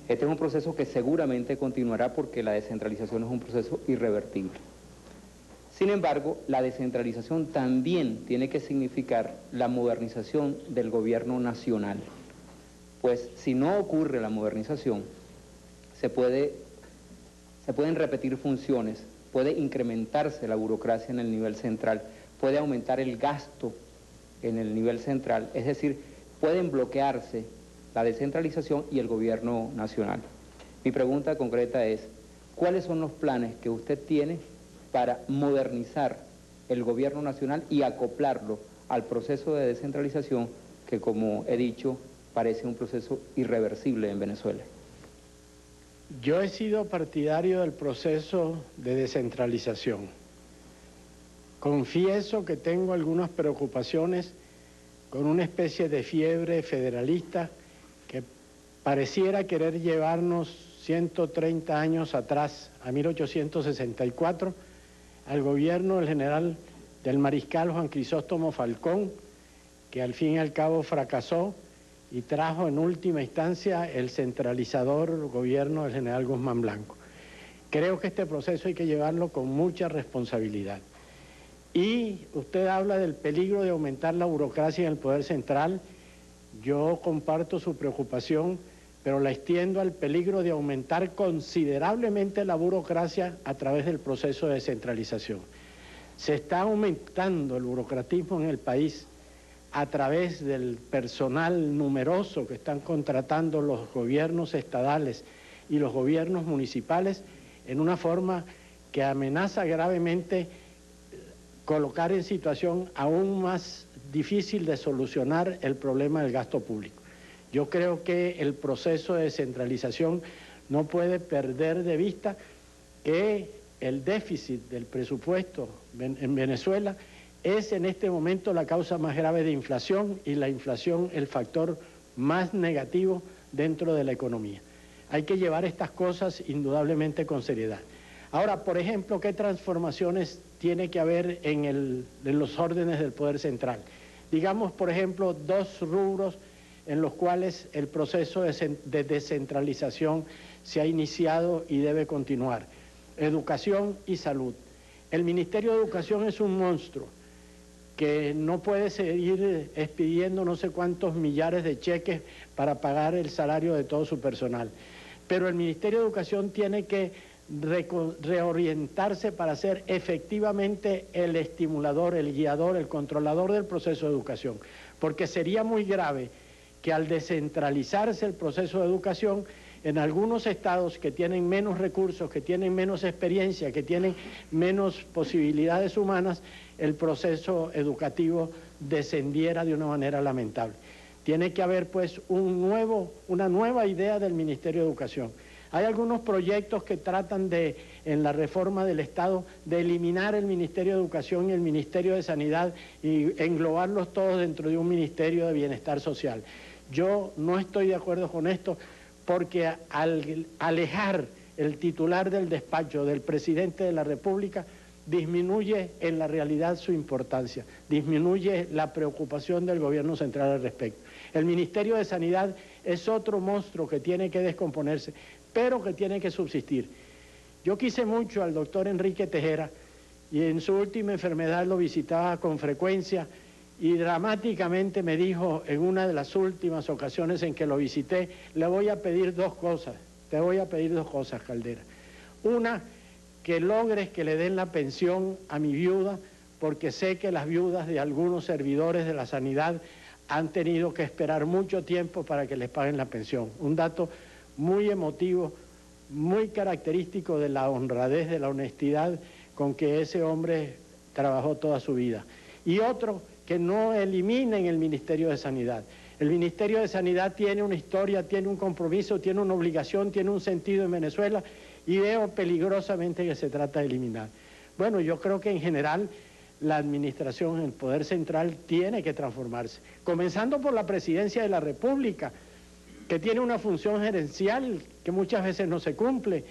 Este es un proceso que seguramente continuará porque la descentralización es un proceso irrevertible. Sin embargo, la descentralización también tiene que significar la modernización del gobierno nacional. Pues si no ocurre la modernización, se pueden repetir funciones, puede incrementarse la burocracia en el nivel central, puede aumentar el gasto en el nivel central, es decir, pueden bloquearse la descentralización y el gobierno nacional. Mi pregunta concreta es, ¿cuáles son los planes que usted tiene para modernizar el gobierno nacional y acoplarlo al proceso de descentralización que, como he dicho, parece un proceso irreversible en Venezuela? Yo he sido partidario del proceso de descentralización. Confieso que tengo algunas preocupaciones con una especie de fiebre federalista que pareciera querer llevarnos 130 años atrás, a 1864, al gobierno del general del mariscal Juan Crisóstomo Falcón, que al fin y al cabo fracasó y trajo en última instancia el centralizador gobierno del general Guzmán Blanco. Creo que este proceso hay que llevarlo con mucha responsabilidad. Y usted habla del peligro de aumentar la burocracia en el Poder Central. Yo comparto su preocupación, pero la extiendo al peligro de aumentar considerablemente la burocracia a través del proceso de descentralización. se está aumentando el burocratismo en el país a través del personal numeroso que están contratando los gobiernos estadales y los gobiernos municipales en una forma que amenaza gravemente colocar en situación aún más difícil de solucionar el problema del gasto público. Yo creo que el proceso de descentralización no puede perder de vista que el déficit del presupuesto en Venezuela es en este momento la causa más grave de inflación y la inflación el factor más negativo dentro de la economía. Hay que llevar estas cosas indudablemente con seriedad. Ahora, por ejemplo, ¿qué transformaciones tiene que haber en los órdenes del poder central? Digamos, por ejemplo, dos rubros en los cuales el proceso de descentralización se ha iniciado y debe continuar: educación y salud. El Ministerio de Educación es un monstruo que no puede seguir expidiendo no sé cuántos millares de cheques para pagar el salario de todo su personal. Pero el Ministerio de Educación tiene que reorientarse para ser efectivamente el estimulador, el guiador, el controlador del proceso de educación, porque sería muy grave que al descentralizarse el proceso de educación, en algunos estados que tienen menos recursos, que tienen menos experiencia, que tienen menos posibilidades humanas, el proceso educativo descendiera de una manera lamentable. Tiene que haber pues una nueva idea del Ministerio de Educación. Hay algunos proyectos que tratan de, en la reforma del Estado, de eliminar el Ministerio de Educación y el Ministerio de Sanidad y englobarlos todos dentro de un Ministerio de Bienestar Social. Yo no estoy de acuerdo con esto, porque al alejar el titular del despacho del presidente de la República, disminuye en la realidad su importancia, disminuye la preocupación del gobierno central al respecto. El Ministerio de Sanidad es otro monstruo que tiene que descomponerse, pero que tiene que subsistir. Yo quise mucho al doctor Enrique Tejera y en su última enfermedad lo visitaba con frecuencia y dramáticamente me dijo en una de las últimas ocasiones en que lo visité: le voy a pedir dos cosas, te voy a pedir dos cosas, Caldera. Una, que logres que le den la pensión a mi viuda, porque sé que las viudas de algunos servidores de la sanidad han tenido que esperar mucho tiempo para que les paguen la pensión. Un dato muy emotivo, muy característico de la honradez, de la honestidad con que ese hombre trabajó toda su vida. Y otro, que no eliminen el Ministerio de Sanidad. El Ministerio de Sanidad tiene una historia, tiene un compromiso, tiene una obligación, tiene un sentido en Venezuela, y veo peligrosamente que se trata de eliminar. Bueno, yo creo que en general la administración, el poder central, tiene que transformarse, comenzando por la Presidencia de la República, que tiene una función gerencial que muchas veces no se cumple.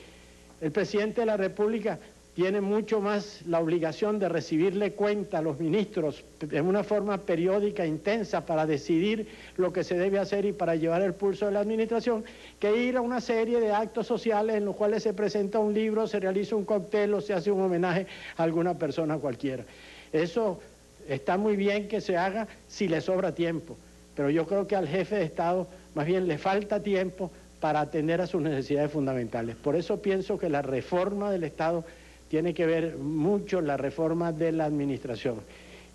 El presidente de la República tiene mucho más la obligación de recibirle cuenta a los ministros de una forma periódica, intensa, para decidir lo que se debe hacer y para llevar el pulso de la administración, que ir a una serie de actos sociales en los cuales se presenta un libro, se realiza un cóctel o se hace un homenaje a alguna persona cualquiera. Eso está muy bien que se haga si le sobra tiempo, pero yo creo que al jefe de Estado más bien le falta tiempo para atender a sus necesidades fundamentales. Por eso pienso que la reforma del Estado tiene que ver mucho la reforma de la administración.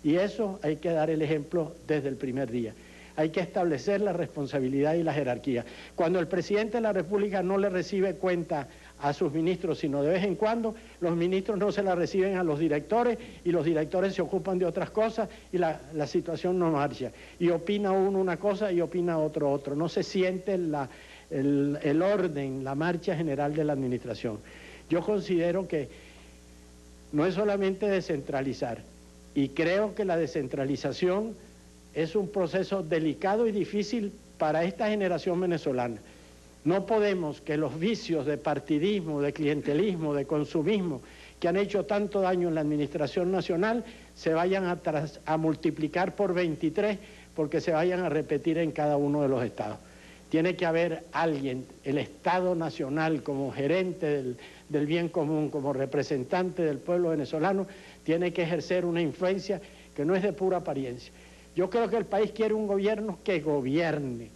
Y eso hay que dar el ejemplo desde el primer día. Hay que establecer la responsabilidad y la jerarquía. Cuando el presidente de la República no le recibe cuenta a sus ministros, sino de vez en cuando, los ministros no se la reciben a los directores y los directores se ocupan de otras cosas y la situación no marcha. Y opina uno una cosa y opina otro. No se siente el orden, la marcha general de la administración. Yo considero que no es solamente descentralizar, y creo que la descentralización es un proceso delicado y difícil para esta generación venezolana. No podemos que los vicios de partidismo, de clientelismo, de consumismo, que han hecho tanto daño en la administración nacional, se vayan a multiplicar por 23 porque se vayan a repetir en cada uno de los estados. Tiene que haber alguien, el Estado Nacional, como gerente del bien común, como representante del pueblo venezolano, tiene que ejercer una influencia que no es de pura apariencia. Yo creo que el país quiere un gobierno que gobierne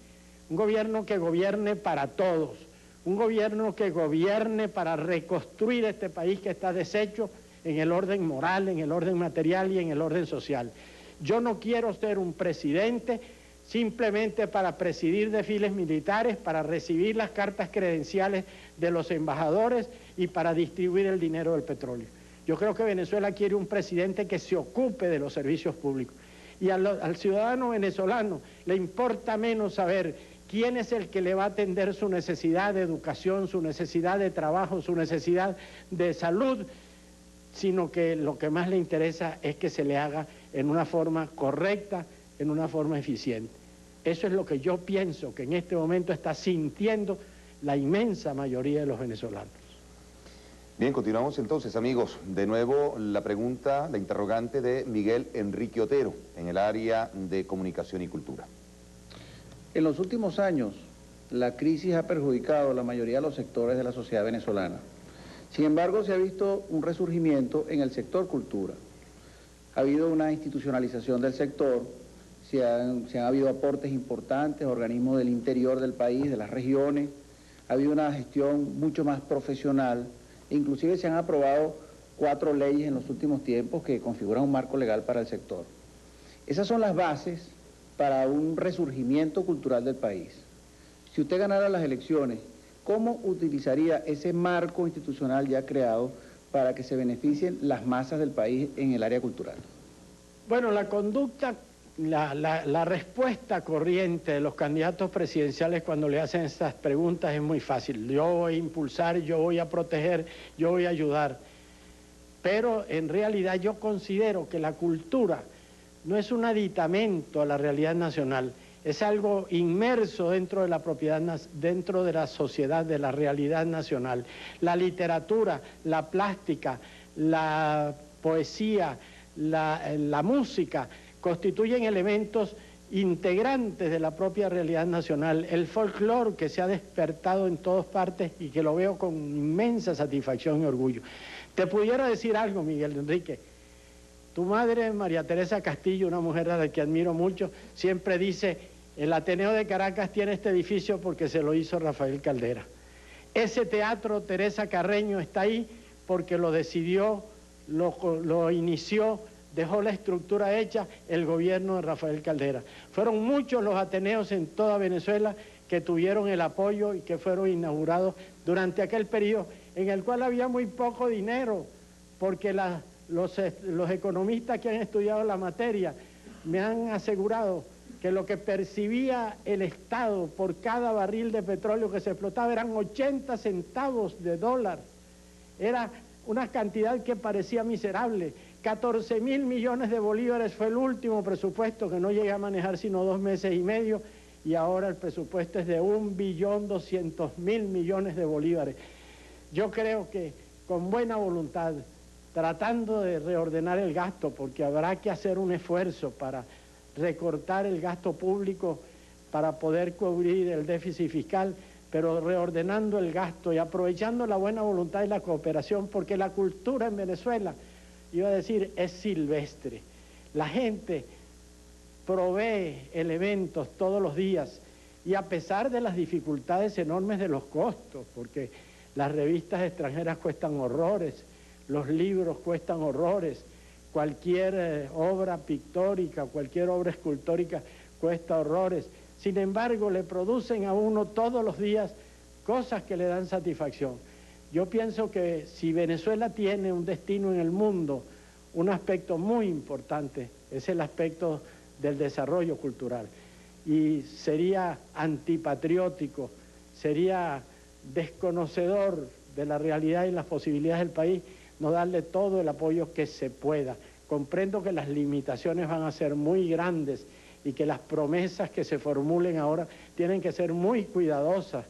para todos, un gobierno que gobierne para reconstruir este país que está deshecho en el orden moral, en el orden material y en el orden social. Yo no quiero ser un presidente simplemente para presidir desfiles militares, para recibir las cartas credenciales de los embajadores y para distribuir el dinero del petróleo. Yo creo que Venezuela quiere un presidente que se ocupe de los servicios públicos. Y al ciudadano venezolano le importa menos saber quién es el que le va a atender su necesidad de educación, su necesidad de trabajo, su necesidad de salud, sino que lo que más le interesa es que se le haga en una forma correcta, en una forma eficiente. Eso es lo que yo pienso que en este momento está sintiendo la inmensa mayoría de los venezolanos. Bien, continuamos entonces, amigos. De nuevo, la pregunta, la interrogante de Miguel Enrique Otero, en el área de comunicación y cultura. En los últimos años, la crisis ha perjudicado a la mayoría de los sectores de la sociedad venezolana. Sin embargo, se ha visto un resurgimiento en el sector cultura. Ha habido una institucionalización del sector, se han habido aportes importantes a organismos del interior del país, de las regiones, ha habido una gestión mucho más profesional. Inclusive se han aprobado 4 leyes en los últimos tiempos que configuran un marco legal para el sector. Esas son las bases para un resurgimiento cultural del país. Si usted ganara las elecciones, ¿cómo utilizaría ese marco institucional ya creado para que se beneficien las masas del país en el área cultural? Bueno, la conducta, la respuesta corriente de los candidatos presidenciales cuando le hacen estas preguntas es muy fácil. Yo voy a impulsar, yo voy a proteger, yo voy a ayudar. Pero en realidad yo considero que la cultura no es un aditamento a la realidad nacional, es algo inmerso dentro de la propiedad, dentro de la sociedad, de la realidad nacional. La literatura, la plástica, la poesía, la música constituyen elementos integrantes de la propia realidad nacional. El folclore que se ha despertado en todas partes y que lo veo con inmensa satisfacción y orgullo. Te pudiera decir algo, Miguel Enrique. Tu madre, María Teresa Castillo, una mujer a la que admiro mucho, siempre dice: el Ateneo de Caracas tiene este edificio porque se lo hizo Rafael Caldera. Ese teatro Teresa Carreño está ahí porque lo decidió, lo inició, dejó la estructura hecha el gobierno de Rafael Caldera. Fueron muchos los ateneos en toda Venezuela que tuvieron el apoyo y que fueron inaugurados durante aquel periodo en el cual había muy poco dinero, porque los economistas que han estudiado la materia me han asegurado que lo que percibía el Estado por cada barril de petróleo que se explotaba eran 80 centavos de dólar. Era una cantidad que parecía miserable. 14.000 millones de bolívares fue el último presupuesto, que no llegué a manejar sino 2 meses y medio, y ahora el presupuesto es de 1.200.000 millones de bolívares. Yo creo que con buena voluntad, tratando de reordenar el gasto, porque habrá que hacer un esfuerzo para recortar el gasto público para poder cubrir el déficit fiscal, pero reordenando el gasto y aprovechando la buena voluntad y la cooperación, porque la cultura en Venezuela, iba a decir, es silvestre. La gente provee elementos todos los días y a pesar de las dificultades enormes de los costos, porque las revistas extranjeras cuestan horrores, los libros cuestan horrores, cualquier obra pictórica, cualquier obra escultórica cuesta horrores. Sin embargo, le producen a uno todos los días cosas que le dan satisfacción. Yo pienso que si Venezuela tiene un destino en el mundo, un aspecto muy importante es el aspecto del desarrollo cultural. Y sería antipatriótico, sería desconocedor de la realidad y las posibilidades del país no darle todo el apoyo que se pueda. Comprendo que las limitaciones van a ser muy grandes y que las promesas que se formulen ahora tienen que ser muy cuidadosas,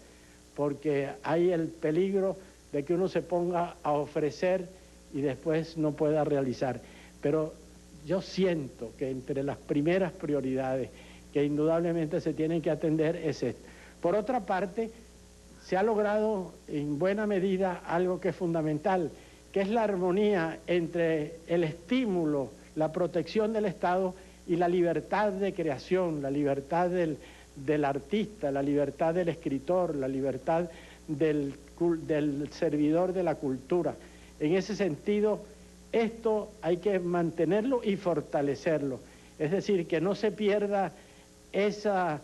porque hay el peligro de que uno se ponga a ofrecer y después no pueda realizar. Pero yo siento que entre las primeras prioridades que indudablemente se tienen que atender es esto. Por otra parte, se ha logrado en buena medida algo que es fundamental, que es la armonía entre el estímulo, la protección del Estado y la libertad de creación, la libertad del artista, la libertad del escritor, la libertad del servidor de la cultura. En ese sentido, Esto hay que mantenerlo y fortalecerlo, es decir, que no se pierda ese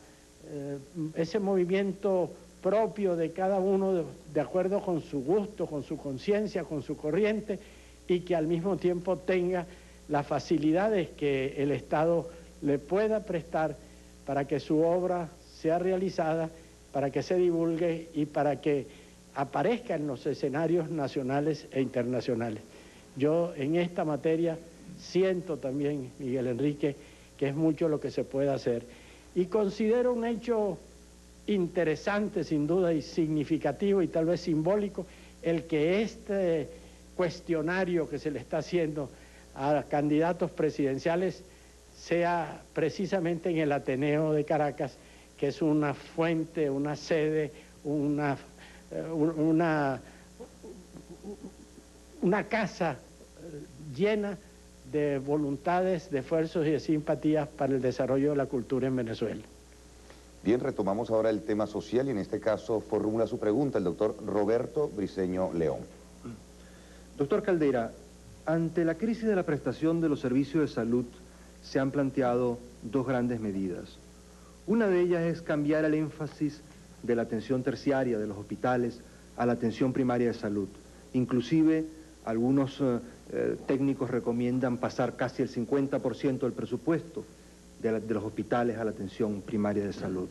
movimiento propio de cada uno de acuerdo con su gusto, con su conciencia, con su corriente, y que al mismo tiempo tenga las facilidades que el Estado le pueda prestar para que su obra sea realizada, para que se divulgue y para que aparezca en los escenarios nacionales e internacionales. Yo en esta materia siento también, Miguel Enrique, que es mucho lo que se puede hacer. Y considero un hecho interesante, sin duda, y significativo y tal vez simbólico, el que este cuestionario que se le está haciendo a candidatos presidenciales sea precisamente en el Ateneo de Caracas, que es una fuente, una sede, una casa llena de voluntades, de esfuerzos y de simpatías para el desarrollo de la cultura en Venezuela. Bien, retomamos ahora el tema social y en este caso formula su pregunta el doctor Roberto Briceño León. Doctor Caldera, ante la crisis de la prestación de los servicios de salud se han planteado dos grandes medidas. Una de ellas es cambiar el énfasis de la atención terciaria de los hospitales a la atención primaria de salud. Inclusive algunos técnicos recomiendan pasar casi el 50% del presupuesto de los hospitales a la atención primaria de salud.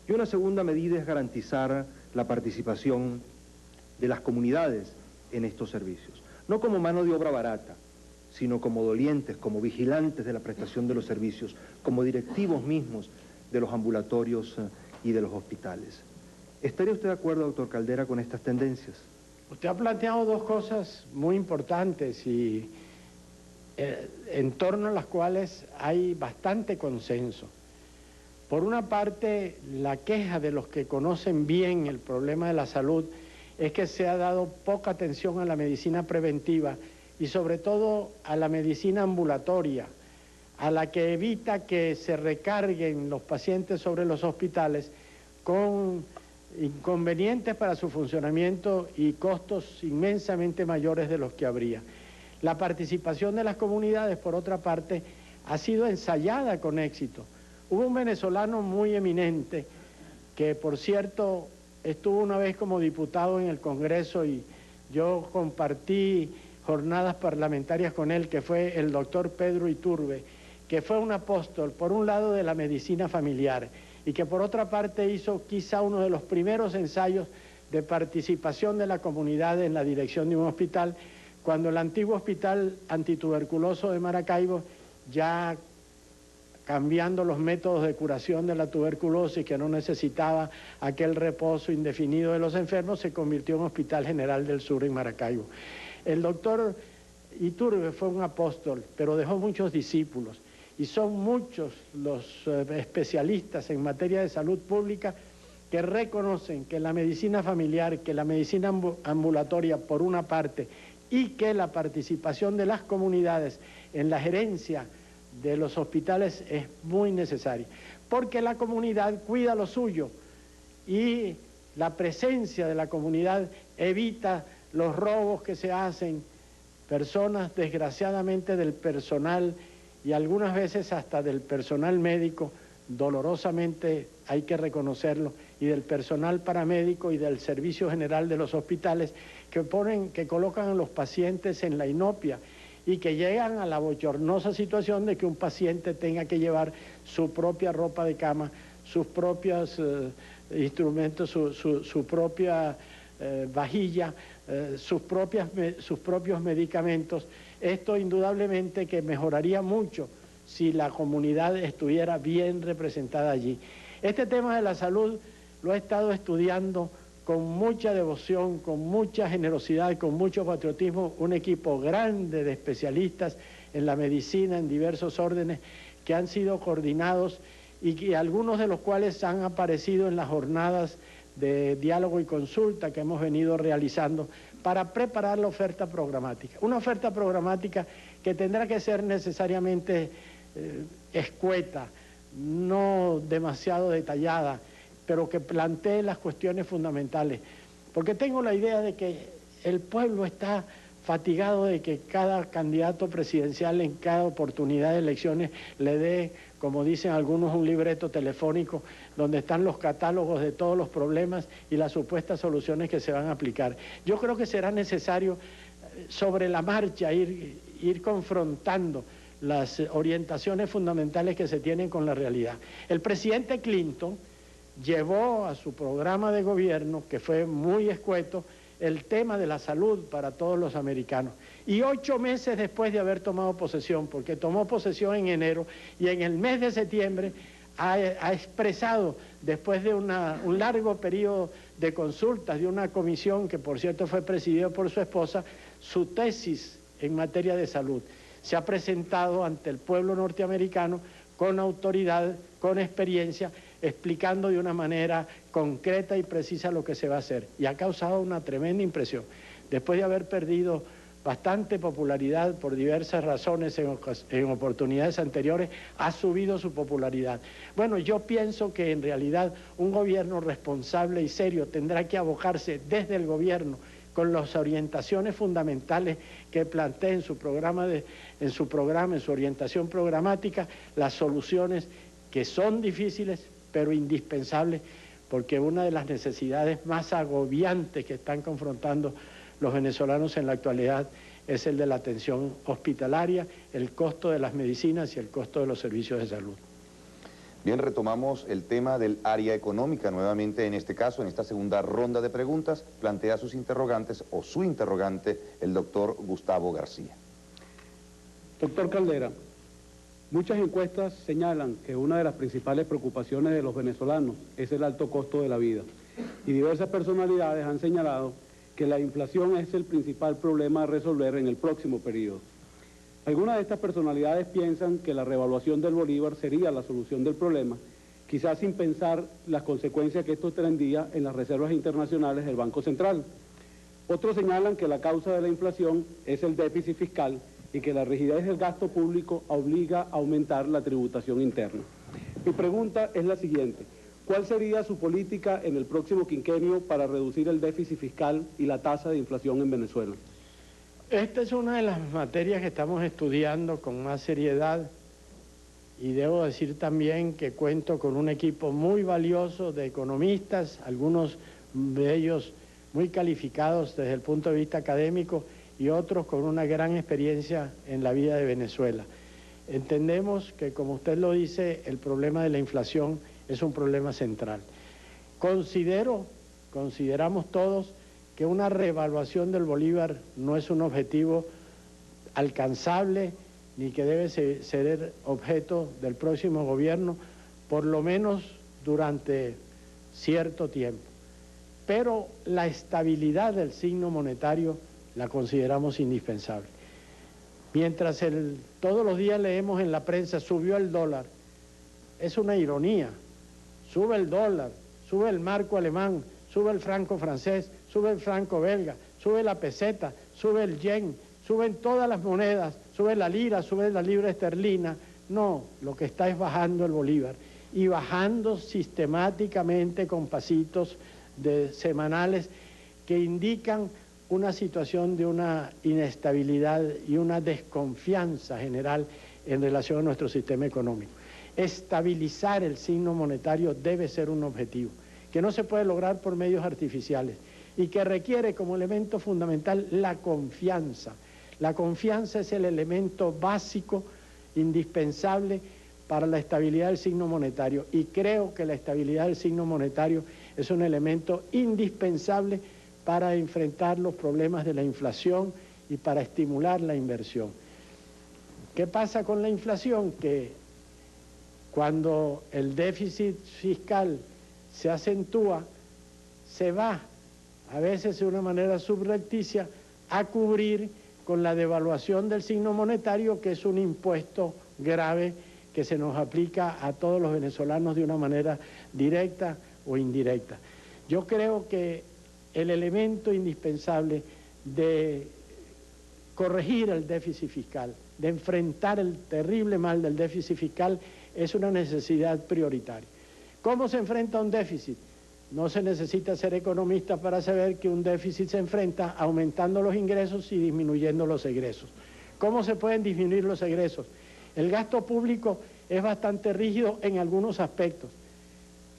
Y una segunda medida es garantizar la participación de las comunidades en estos servicios, no como mano de obra barata, sino como dolientes, como vigilantes de la prestación de los servicios, como directivos mismos de los ambulatorios y de los hospitales. ¿Estaría usted de acuerdo, doctor Caldera, con estas tendencias? Usted ha planteado dos cosas muy importantes y en torno a las cuales hay bastante consenso. Por una parte, la queja de los que conocen bien el problema de la salud es que se ha dado poca atención a la medicina preventiva y sobre todo a la medicina ambulatoria, a la que evita que se recarguen los pacientes sobre los hospitales con inconvenientes para su funcionamiento y costos inmensamente mayores de los que habría. La participación de las comunidades, por otra parte, ha sido ensayada con éxito. Hubo un venezolano muy eminente que, por cierto, estuvo una vez como diputado en el Congreso y yo compartí jornadas parlamentarias con él, que fue el doctor Pedro Iturbe, que fue un apóstol, por un lado, de la medicina familiar y que por otra parte hizo quizá uno de los primeros ensayos de participación de la comunidad en la dirección de un hospital, cuando el antiguo hospital antituberculoso de Maracaibo, ya cambiando los métodos de curación de la tuberculosis, que no necesitaba aquel reposo indefinido de los enfermos, se convirtió en Hospital General del Sur en Maracaibo. El doctor Iturbe fue un apóstol, pero dejó muchos discípulos, y son muchos los especialistas en materia de salud pública que reconocen que la medicina familiar, que la medicina ambulatoria por una parte, y que la participación de las comunidades en la gerencia de los hospitales es muy necesaria, porque la comunidad cuida lo suyo y la presencia de la comunidad evita los robos que se hacen, personas desgraciadamente del personal y algunas veces hasta del personal médico, dolorosamente hay que reconocerlo, y del personal paramédico y del Servicio General de los hospitales que colocan a los pacientes en la inopia y que llegan a la bochornosa situación de que un paciente tenga que llevar su propia ropa de cama, sus propios instrumentos, su propia vajilla, sus propios medicamentos. Esto indudablemente que mejoraría mucho si la comunidad estuviera bien representada allí. Este tema de la salud lo he estado estudiando con mucha devoción, con mucha generosidad, con mucho patriotismo, un equipo grande de especialistas en la medicina, en diversos órdenes, que han sido coordinados y que algunos de los cuales han aparecido en las jornadas de diálogo y consulta que hemos venido realizando para preparar la oferta programática. Una oferta programática que tendrá que ser necesariamente escueta, no demasiado detallada, pero que plantee las cuestiones fundamentales, porque tengo la idea de que el pueblo está fatigado de que cada candidato presidencial en cada oportunidad de elecciones le dé, como dicen algunos, un libreto telefónico donde están los catálogos de todos los problemas y las supuestas soluciones que se van a aplicar. Yo creo que será necesario sobre la marcha ir confrontando las orientaciones fundamentales que se tienen con la realidad. El presidente Clinton llevó a su programa de gobierno, que fue muy escueto, el tema de la salud para todos los americanos. Y 8 meses después de haber tomado posesión, porque tomó posesión en enero, y en el mes de septiembre ha expresado, después de un largo periodo de consultas de una comisión que por cierto fue presidida por su esposa, su tesis en materia de salud. Se ha presentado ante el pueblo norteamericano con autoridad, con experiencia, explicando de una manera concreta y precisa lo que se va a hacer. Y ha causado una tremenda impresión. Después de haber perdido bastante popularidad por diversas razones en oportunidades anteriores, ha subido su popularidad. Bueno, yo pienso que en realidad un gobierno responsable y serio tendrá que abocarse desde el gobierno con las orientaciones fundamentales que plantea en su programa, en su orientación programática, las soluciones que son difíciles pero indispensables, porque una de las necesidades más agobiantes que están confrontando los venezolanos en la actualidad es el de la atención hospitalaria, el costo de las medicinas y el costo de los servicios de salud. Bien, retomamos el tema del área económica. Nuevamente, en este caso, en esta segunda ronda de preguntas, plantea sus interrogantes o su interrogante el doctor Gustavo García. Doctor Caldera, muchas encuestas señalan que una de las principales preocupaciones de los venezolanos es el alto costo de la vida. Y diversas personalidades han señalado que la inflación es el principal problema a resolver en el próximo periodo. Algunas de estas personalidades piensan que la revaluación del bolívar sería la solución del problema, quizás sin pensar las consecuencias que esto tendría en las reservas internacionales del Banco Central. Otros señalan que la causa de la inflación es el déficit fiscal y que la rigidez del gasto público obliga a aumentar la tributación interna. Mi pregunta es la siguiente: ¿cuál sería su política en el próximo quinquenio para reducir el déficit fiscal y la tasa de inflación en Venezuela? Esta es una de las materias que estamos estudiando con más seriedad y debo decir también que cuento con un equipo muy valioso de economistas, algunos de ellos muy calificados desde el punto de vista académico y otros con una gran experiencia en la vida de Venezuela. Entendemos que, como usted lo dice, el problema de la inflación es un problema central. Consideramos todos que una revaluación del bolívar no es un objetivo alcanzable ni que debe ser objeto del próximo gobierno, por lo menos durante cierto tiempo. Pero la estabilidad del signo monetario la consideramos indispensable. Mientras todos los días leemos en la prensa subió el dólar, es una ironía. Sube el dólar, sube el marco alemán, sube el franco francés, sube el franco belga, sube la peseta, sube el yen, suben todas las monedas, sube la lira, sube la libra esterlina. No, lo que está es bajando el bolívar y bajando sistemáticamente con pasitos semanales que indican una situación de una inestabilidad y una desconfianza general en relación a nuestro sistema económico. Estabilizar el signo monetario debe ser un objetivo, que no se puede lograr por medios artificiales y que requiere como elemento fundamental la confianza. La confianza es el elemento básico, indispensable para la estabilidad del signo monetario, y creo que la estabilidad del signo monetario es un elemento indispensable para enfrentar los problemas de la inflación y para estimular la inversión. ¿Qué pasa con la inflación? Que cuando el déficit fiscal se acentúa, se va, a veces de una manera subrepticia, a cubrir con la devaluación del signo monetario, que es un impuesto grave que se nos aplica a todos los venezolanos de una manera directa o indirecta. Yo creo que el elemento indispensable de corregir el déficit fiscal, de enfrentar el terrible mal del déficit fiscal, es una necesidad prioritaria. ¿Cómo se enfrenta un déficit? no se necesita ser economista para saber que un déficit se enfrenta aumentando los ingresos y disminuyendo los egresos. ¿Cómo se pueden disminuir los egresos? El gasto público es bastante rígido en algunos aspectos.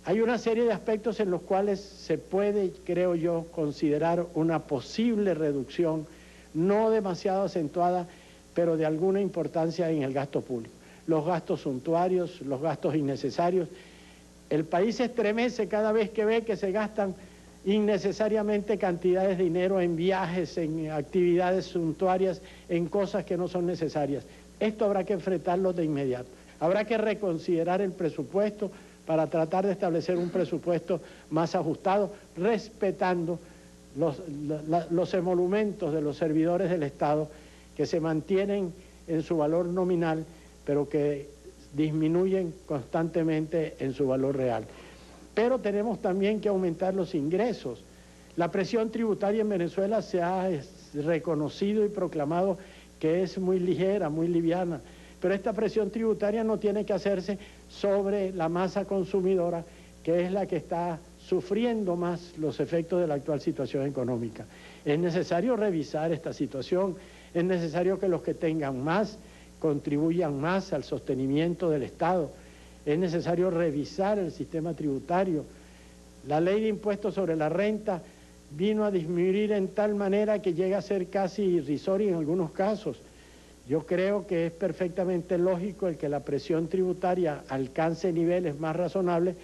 Hay una serie de aspectos en los cuales se puede, creo yo, considerar una posible reducción, no demasiado acentuada, pero de alguna importancia en el gasto público. Los gastos suntuarios, los gastos innecesarios. El país se estremece cada vez que ve que se gastan innecesariamente cantidades de dinero en viajes, en actividades suntuarias, en cosas que no son necesarias. Esto habrá que enfrentarlo de inmediato. Habrá que reconsiderar el presupuesto para tratar de establecer un presupuesto más ajustado, respetando los emolumentos de los servidores del Estado que se mantienen en su valor nominal, pero que disminuyen constantemente en su valor real. Pero tenemos también que aumentar los ingresos. La presión tributaria en Venezuela se ha reconocido y proclamado que es muy ligera, muy liviana, pero esta presión tributaria no tiene que hacerse sobre la masa consumidora, que es la que está sufriendo más los efectos de la actual situación económica. Es necesario revisar esta situación, es necesario que los que tengan más contribuyan más al sostenimiento del Estado, es necesario revisar el sistema tributario. La ley de impuestos sobre la renta vino a disminuir en tal manera que llega a ser casi irrisoria en algunos casos. Yo creo que es perfectamente lógico el que la presión tributaria alcance niveles más razonables,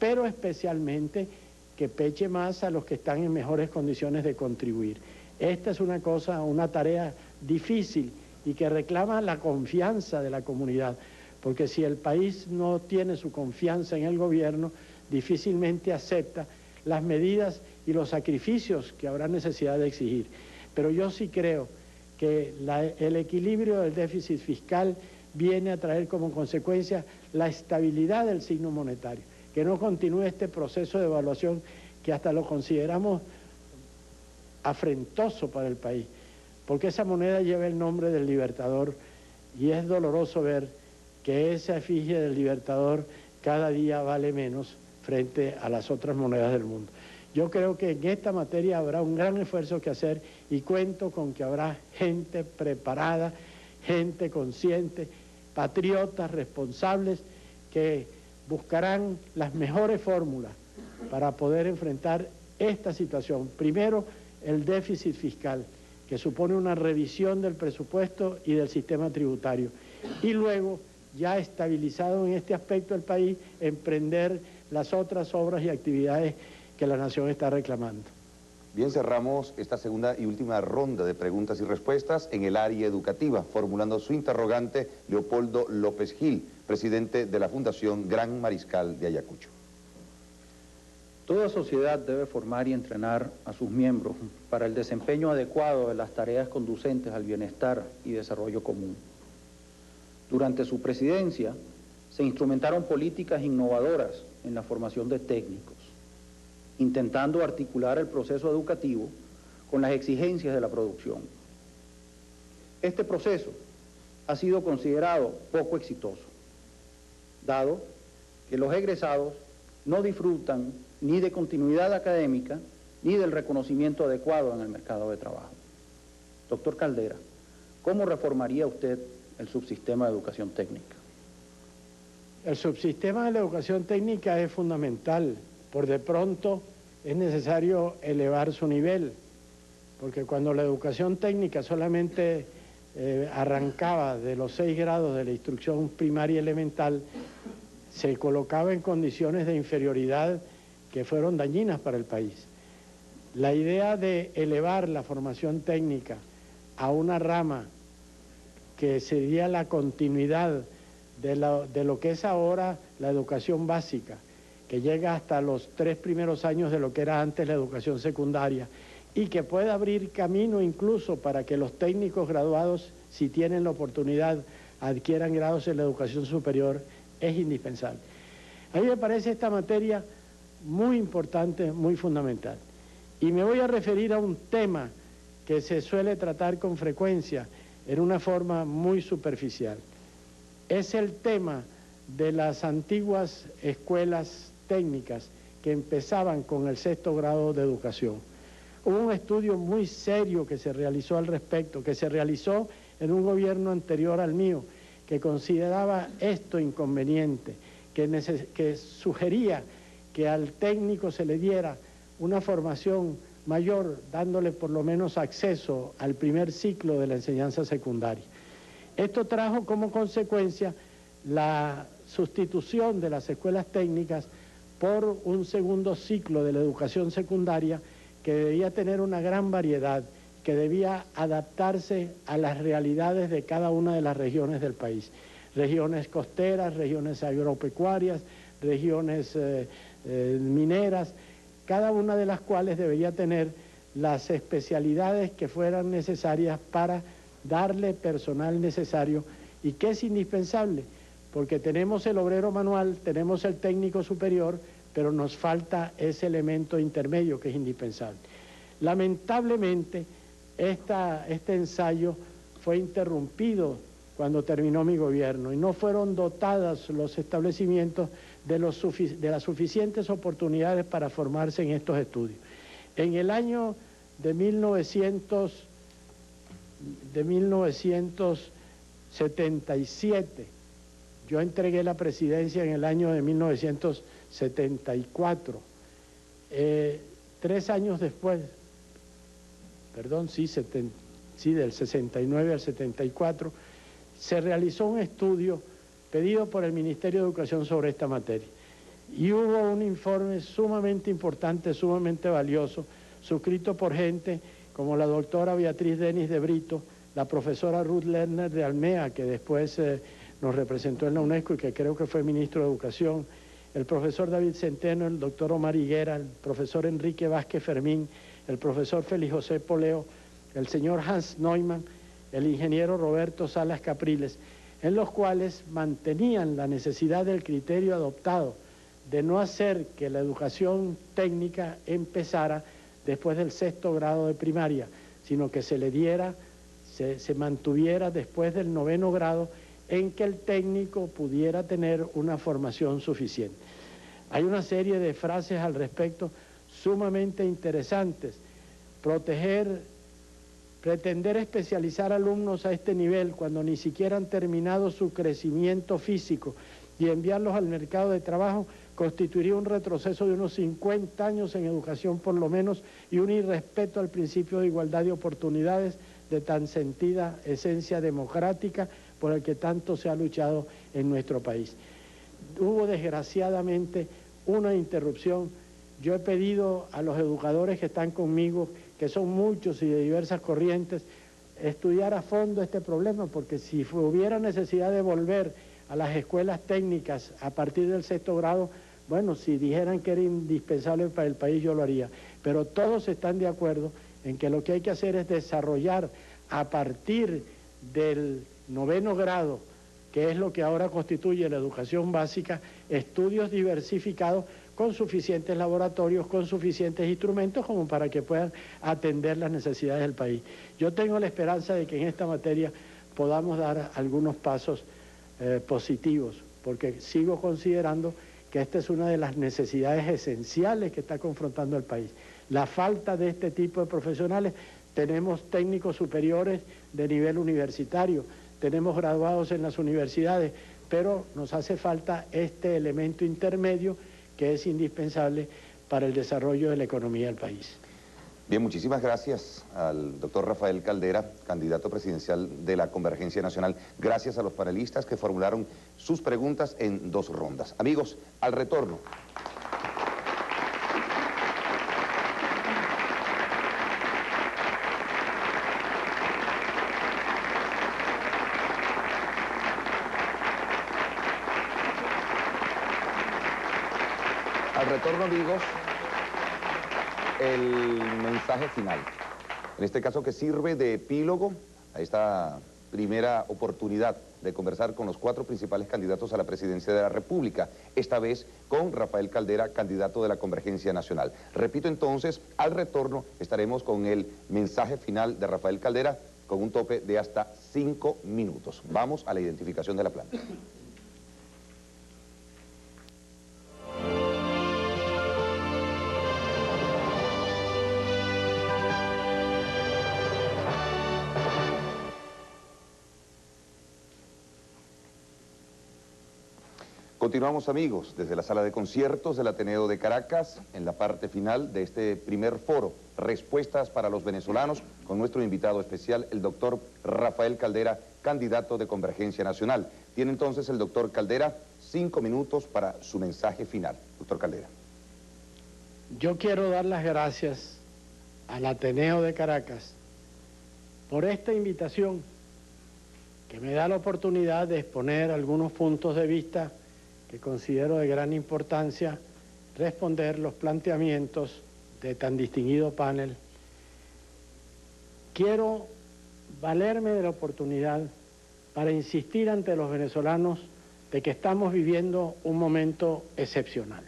pero especialmente que peche más a los que están en mejores condiciones de contribuir. Esta es una cosa, una tarea difícil y que reclama la confianza de la comunidad, porque si el país no tiene su confianza en el gobierno, difícilmente acepta las medidas y los sacrificios que habrá necesidad de exigir. Pero yo sí creo que el equilibrio del déficit fiscal viene a traer como consecuencia la estabilidad del signo monetario, que no continúe este proceso de evaluación que hasta lo consideramos afrentoso para el país, porque esa moneda lleva el nombre del Libertador y es doloroso ver que esa efigie del Libertador cada día vale menos frente a las otras monedas del mundo. Yo creo que en esta materia habrá un gran esfuerzo que hacer y cuento con que habrá gente preparada, gente consciente, patriotas, responsables, que buscarán las mejores fórmulas para poder enfrentar esta situación. Primero, el déficit fiscal, que supone una revisión del presupuesto y del sistema tributario. Y luego, ya estabilizado en este aspecto el país, emprender las otras obras y actividades que la nación está reclamando. Bien, cerramos esta segunda y última ronda de preguntas y respuestas en el área educativa, formulando su interrogante Leopoldo López Gil, presidente de la Fundación Gran Mariscal de Ayacucho. Toda sociedad debe formar y entrenar a sus miembros para el desempeño adecuado de las tareas conducentes al bienestar y desarrollo común. Durante su presidencia se instrumentaron políticas innovadoras en la formación de técnicos, intentando articular el proceso educativo con las exigencias de la producción. Este proceso ha sido considerado poco exitoso, dado que los egresados no disfrutan ni de continuidad académica ni del reconocimiento adecuado en el mercado de trabajo. Doctor Caldera, ¿cómo reformaría usted el subsistema de educación técnica? El subsistema de la educación técnica es fundamental. Por de pronto es necesario elevar su nivel, porque cuando la educación técnica solamente arrancaba de los 6 grados de la instrucción primaria elemental, se colocaba en condiciones de inferioridad que fueron dañinas para el país. La idea de elevar la formación técnica a una rama que sería la continuidad de lo que es ahora la educación básica, que llega hasta los 3 primeros años de lo que era antes la educación secundaria, y que pueda abrir camino incluso para que los técnicos graduados, si tienen la oportunidad, adquieran grados en la educación superior, es indispensable. A mí me parece esta materia muy importante, muy fundamental. Y me voy a referir a un tema que se suele tratar con frecuencia en una forma muy superficial. Es el tema de las antiguas escuelas técnicas que empezaban con el 6º grado de educación. Hubo un estudio muy serio que se realizó al respecto, que se realizó en un gobierno anterior al mío, que consideraba esto inconveniente, que sugería que al técnico se le diera una formación mayor, dándole por lo menos acceso al primer ciclo de la enseñanza secundaria. Esto trajo como consecuencia la sustitución de las escuelas técnicas por un segundo ciclo de la educación secundaria que debía tener una gran variedad, que debía adaptarse a las realidades de cada una de las regiones del país. Regiones costeras, regiones agropecuarias, regiones mineras, cada una de las cuales debería tener las especialidades que fueran necesarias para darle personal necesario y que es indispensable, porque tenemos el obrero manual, tenemos el técnico superior, pero nos falta ese elemento intermedio que es indispensable. Lamentablemente, este ensayo fue interrumpido cuando terminó mi gobierno y no fueron dotados los establecimientos de las suficientes oportunidades para formarse en estos estudios. En el año de 1977, yo entregué la presidencia en el año de 1974. 3 años después, del 69 al 74, se realizó un estudio pedido por el Ministerio de Educación sobre esta materia. Y hubo un informe sumamente importante, sumamente valioso, suscrito por gente como la doctora Beatriz Denis de Brito, la profesora Ruth Lerner de Almea, que después nos representó en la UNESCO y que creo que fue ministro de Educación, el profesor David Centeno, el doctor Omar Higuera, el profesor Enrique Vázquez Fermín, el profesor Félix José Poleo, el señor Hans Neumann, el ingeniero Roberto Salas Capriles, en los cuales mantenían la necesidad del criterio adoptado de no hacer que la educación técnica empezara después del 6º grado de primaria, sino que se le diera, se mantuviera después del 9º grado, en que el técnico pudiera tener una formación suficiente. Hay una serie de frases al respecto sumamente interesantes. Pretender especializar alumnos a este nivel cuando ni siquiera han terminado su crecimiento físico y enviarlos al mercado de trabajo constituiría un retroceso de unos 50 años en educación por lo menos y un irrespeto al principio de igualdad de oportunidades de tan sentida esencia democrática por el que tanto se ha luchado en nuestro país. Hubo desgraciadamente una interrupción. Yo he pedido a los educadores que están conmigo, que son muchos y de diversas corrientes, estudiar a fondo este problema, porque si hubiera necesidad de volver a las escuelas técnicas a partir del 6º grado, bueno, si dijeran que era indispensable para el país, yo lo haría. Pero todos están de acuerdo en que lo que hay que hacer es desarrollar a partir del 9º grado, que es lo que ahora constituye la educación básica, estudios diversificados con suficientes laboratorios, con suficientes instrumentos como para que puedan atender las necesidades del país. Yo tengo la esperanza de que en esta materia podamos dar algunos pasos positivos, porque sigo considerando que esta es una de las necesidades esenciales que está confrontando el país. La falta de este tipo de profesionales. Tenemos técnicos superiores de nivel universitario, tenemos graduados en las universidades, pero nos hace falta este elemento intermedio que es indispensable para el desarrollo de la economía del país. Bien, muchísimas gracias al doctor Rafael Caldera, candidato presidencial de la Convergencia Nacional. Gracias a los panelistas que formularon sus preguntas en 2 rondas. Amigos, al retorno. Al retorno, amigos, el mensaje final. En este caso que sirve de epílogo a esta primera oportunidad de conversar con los 4 principales candidatos a la presidencia de la República, esta vez con Rafael Caldera, candidato de la Convergencia Nacional. Repito entonces, al retorno estaremos con el mensaje final de Rafael Caldera con un tope de hasta 5 minutos. Vamos a la identificación de la planta. Continuamos, amigos, desde la sala de conciertos del Ateneo de Caracas, en la parte final de este primer foro, Respuestas para los venezolanos, con nuestro invitado especial, el doctor Rafael Caldera, candidato de Convergencia Nacional. Tiene entonces el doctor Caldera 5 minutos para su mensaje final. Doctor Caldera. Yo quiero dar las gracias al Ateneo de Caracas por esta invitación que me da la oportunidad de exponer algunos puntos de vista que considero de gran importancia, responder los planteamientos de tan distinguido panel. Quiero valerme de la oportunidad para insistir ante los venezolanos de que estamos viviendo un momento excepcional.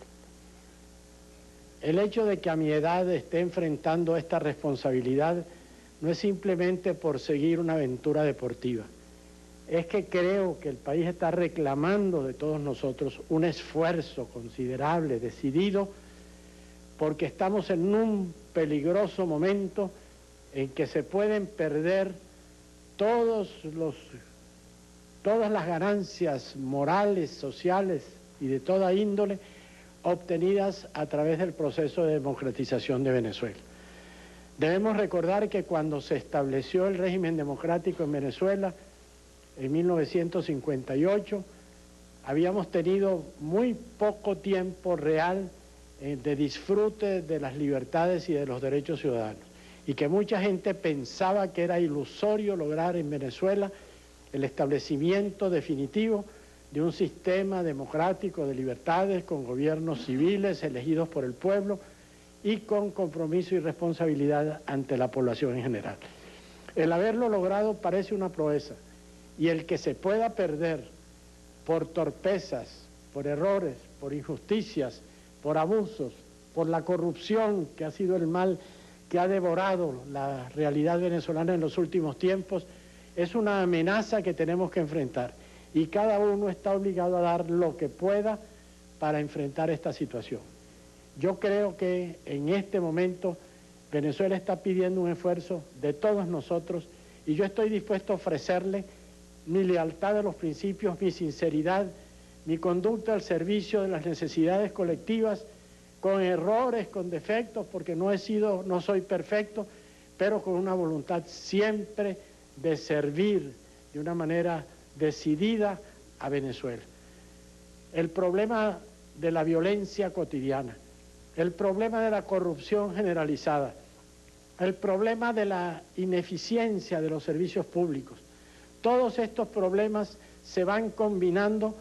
El hecho de que a mi edad esté enfrentando esta responsabilidad no es simplemente por seguir una aventura deportiva. Es que creo que el país está reclamando de todos nosotros un esfuerzo considerable, decidido, porque estamos en un peligroso momento en que se pueden perder todas las ganancias morales, sociales y de toda índole obtenidas a través del proceso de democratización de Venezuela. Debemos recordar que cuando se estableció el régimen democrático en Venezuela, en 1958, habíamos tenido muy poco tiempo real de disfrute de las libertades y de los derechos ciudadanos, y que mucha gente pensaba que era ilusorio lograr en Venezuela el establecimiento definitivo de un sistema democrático de libertades, con gobiernos civiles elegidos por el pueblo y con compromiso y responsabilidad ante la población en general. El haberlo logrado parece una proeza, y el que se pueda perder por torpezas, por errores, por injusticias, por abusos, por la corrupción, que ha sido el mal que ha devorado la realidad venezolana en los últimos tiempos, es una amenaza que tenemos que enfrentar, y cada uno está obligado a dar lo que pueda para enfrentar esta situación. Yo creo que en este momento Venezuela está pidiendo un esfuerzo de todos nosotros, y yo estoy dispuesto a ofrecerle mi lealtad a los principios, mi sinceridad, mi conducta al servicio de las necesidades colectivas, con errores, con defectos, porque no soy perfecto, pero con una voluntad siempre de servir de una manera decidida a Venezuela. El problema de la violencia cotidiana, el problema de la corrupción generalizada, el problema de la ineficiencia de los servicios públicos, todos estos problemas se van combinando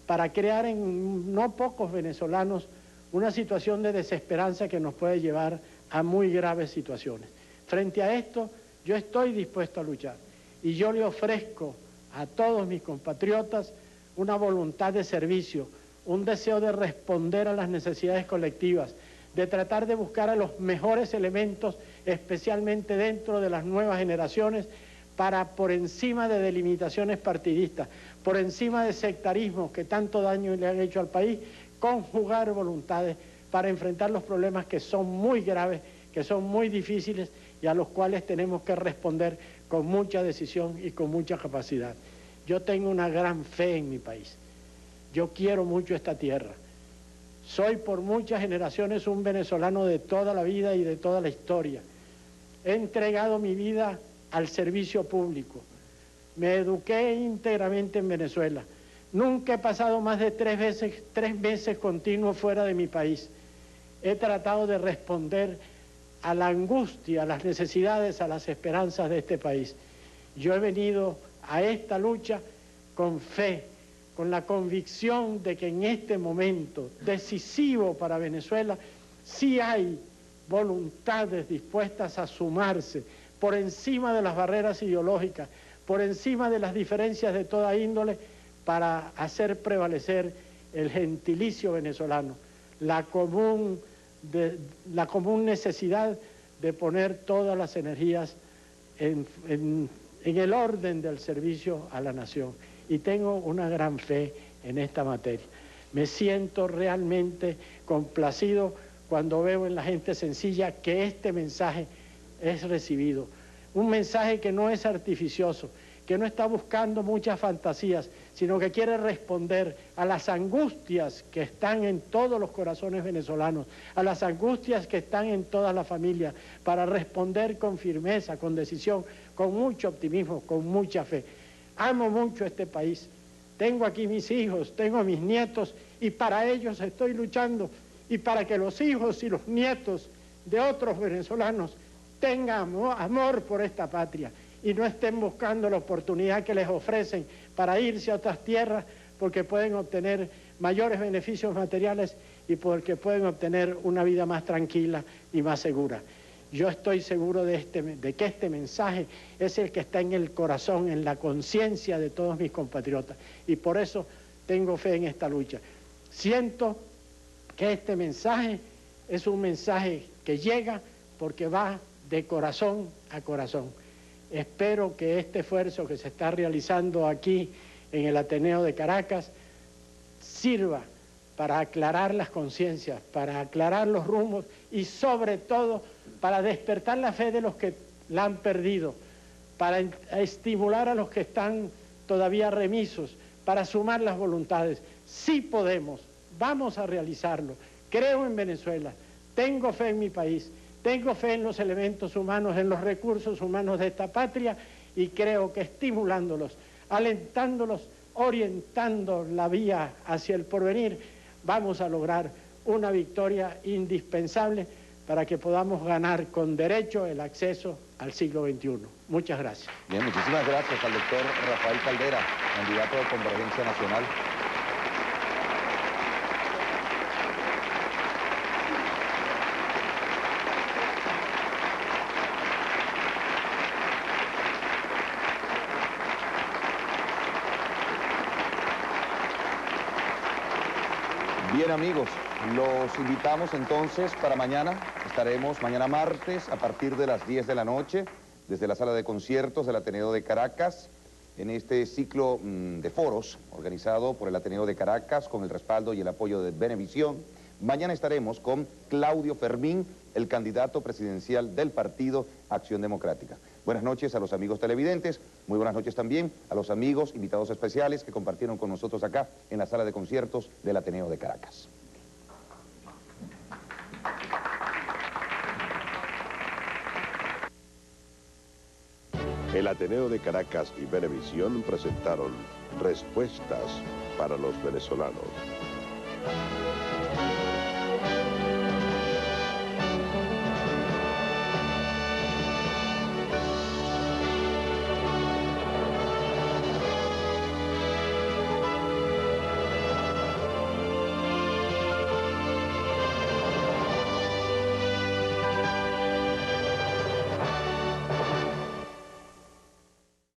para crear en no pocos venezolanos una situación de desesperanza que nos puede llevar a muy graves situaciones. Frente a esto, yo estoy dispuesto a luchar, y yo le ofrezco a todos mis compatriotas una voluntad de servicio, un deseo de responder a las necesidades colectivas, de tratar de buscar a los mejores elementos, especialmente dentro de las nuevas generaciones, para, por encima de delimitaciones partidistas, por encima de sectarismos que tanto daño le han hecho al país, conjugar voluntades para enfrentar los problemas que son muy graves, que son muy difíciles y a los cuales tenemos que responder con mucha decisión y con mucha capacidad. Yo tengo una gran fe en mi país. Yo quiero mucho esta tierra. Soy por muchas generaciones un venezolano de toda la vida y de toda la historia. He entregado mi vida al servicio público. Me eduqué íntegramente en Venezuela. Nunca he pasado más de 3 meses continuos fuera de mi país. He tratado de responder a la angustia, a las necesidades, a las esperanzas de este país. Yo he venido a esta lucha con fe, con la convicción de que en este momento decisivo para Venezuela sí hay voluntades dispuestas a sumarse por encima de las barreras ideológicas, por encima de las diferencias de toda índole, para hacer prevalecer el gentilicio venezolano, la común necesidad de poner todas las energías en el orden del servicio a la nación. Y tengo una gran fe en esta materia. Me siento realmente complacido cuando veo en la gente sencilla que este mensaje es recibido. Un mensaje que no es artificioso, que no está buscando muchas fantasías, sino que quiere responder a las angustias que están en todos los corazones venezolanos, a las angustias que están en todas las familias, para responder con firmeza, con decisión, con mucho optimismo, con mucha fe. Amo mucho este país, tengo aquí mis hijos, tengo a mis nietos, y para ellos estoy luchando, y para que los hijos y los nietos de otros venezolanos tengan amor por esta patria, y no estén buscando la oportunidad que les ofrecen para irse a otras tierras porque pueden obtener mayores beneficios materiales y porque pueden obtener una vida más tranquila y más segura. Yo estoy seguro de que este mensaje es el que está en el corazón, en la conciencia de todos mis compatriotas, y por eso tengo fe en esta lucha. Siento que este mensaje es un mensaje que llega porque va de corazón a corazón. Espero que este esfuerzo que se está realizando aquí en el Ateneo de Caracas sirva para aclarar las conciencias, para aclarar los rumbos y sobre todo para despertar la fe de los que la han perdido, para estimular a los que están todavía remisos, para sumar las voluntades. Sí podemos, vamos a realizarlo. Creo en Venezuela, tengo fe en mi país, tengo fe en los elementos humanos, en los recursos humanos de esta patria, y creo que estimulándolos, alentándolos, orientando la vía hacia el porvenir, vamos a lograr una victoria indispensable para que podamos ganar con derecho el acceso al siglo XXI. Muchas gracias. Bien, muchísimas gracias al doctor Rafael Caldera, candidato de Convergencia Nacional. Bien, amigos, los invitamos entonces para mañana. Estaremos mañana martes a partir de las 10 de la noche desde la sala de conciertos del Ateneo de Caracas en este ciclo de foros organizado por el Ateneo de Caracas con el respaldo y el apoyo de Venevisión. Mañana estaremos con Claudio Fermín, el candidato presidencial del partido Acción Democrática. Buenas noches a los amigos televidentes, muy buenas noches también a los amigos invitados especiales que compartieron con nosotros acá en la sala de conciertos del Ateneo de Caracas. El Ateneo de Caracas y Venevisión presentaron Respuestas para los venezolanos.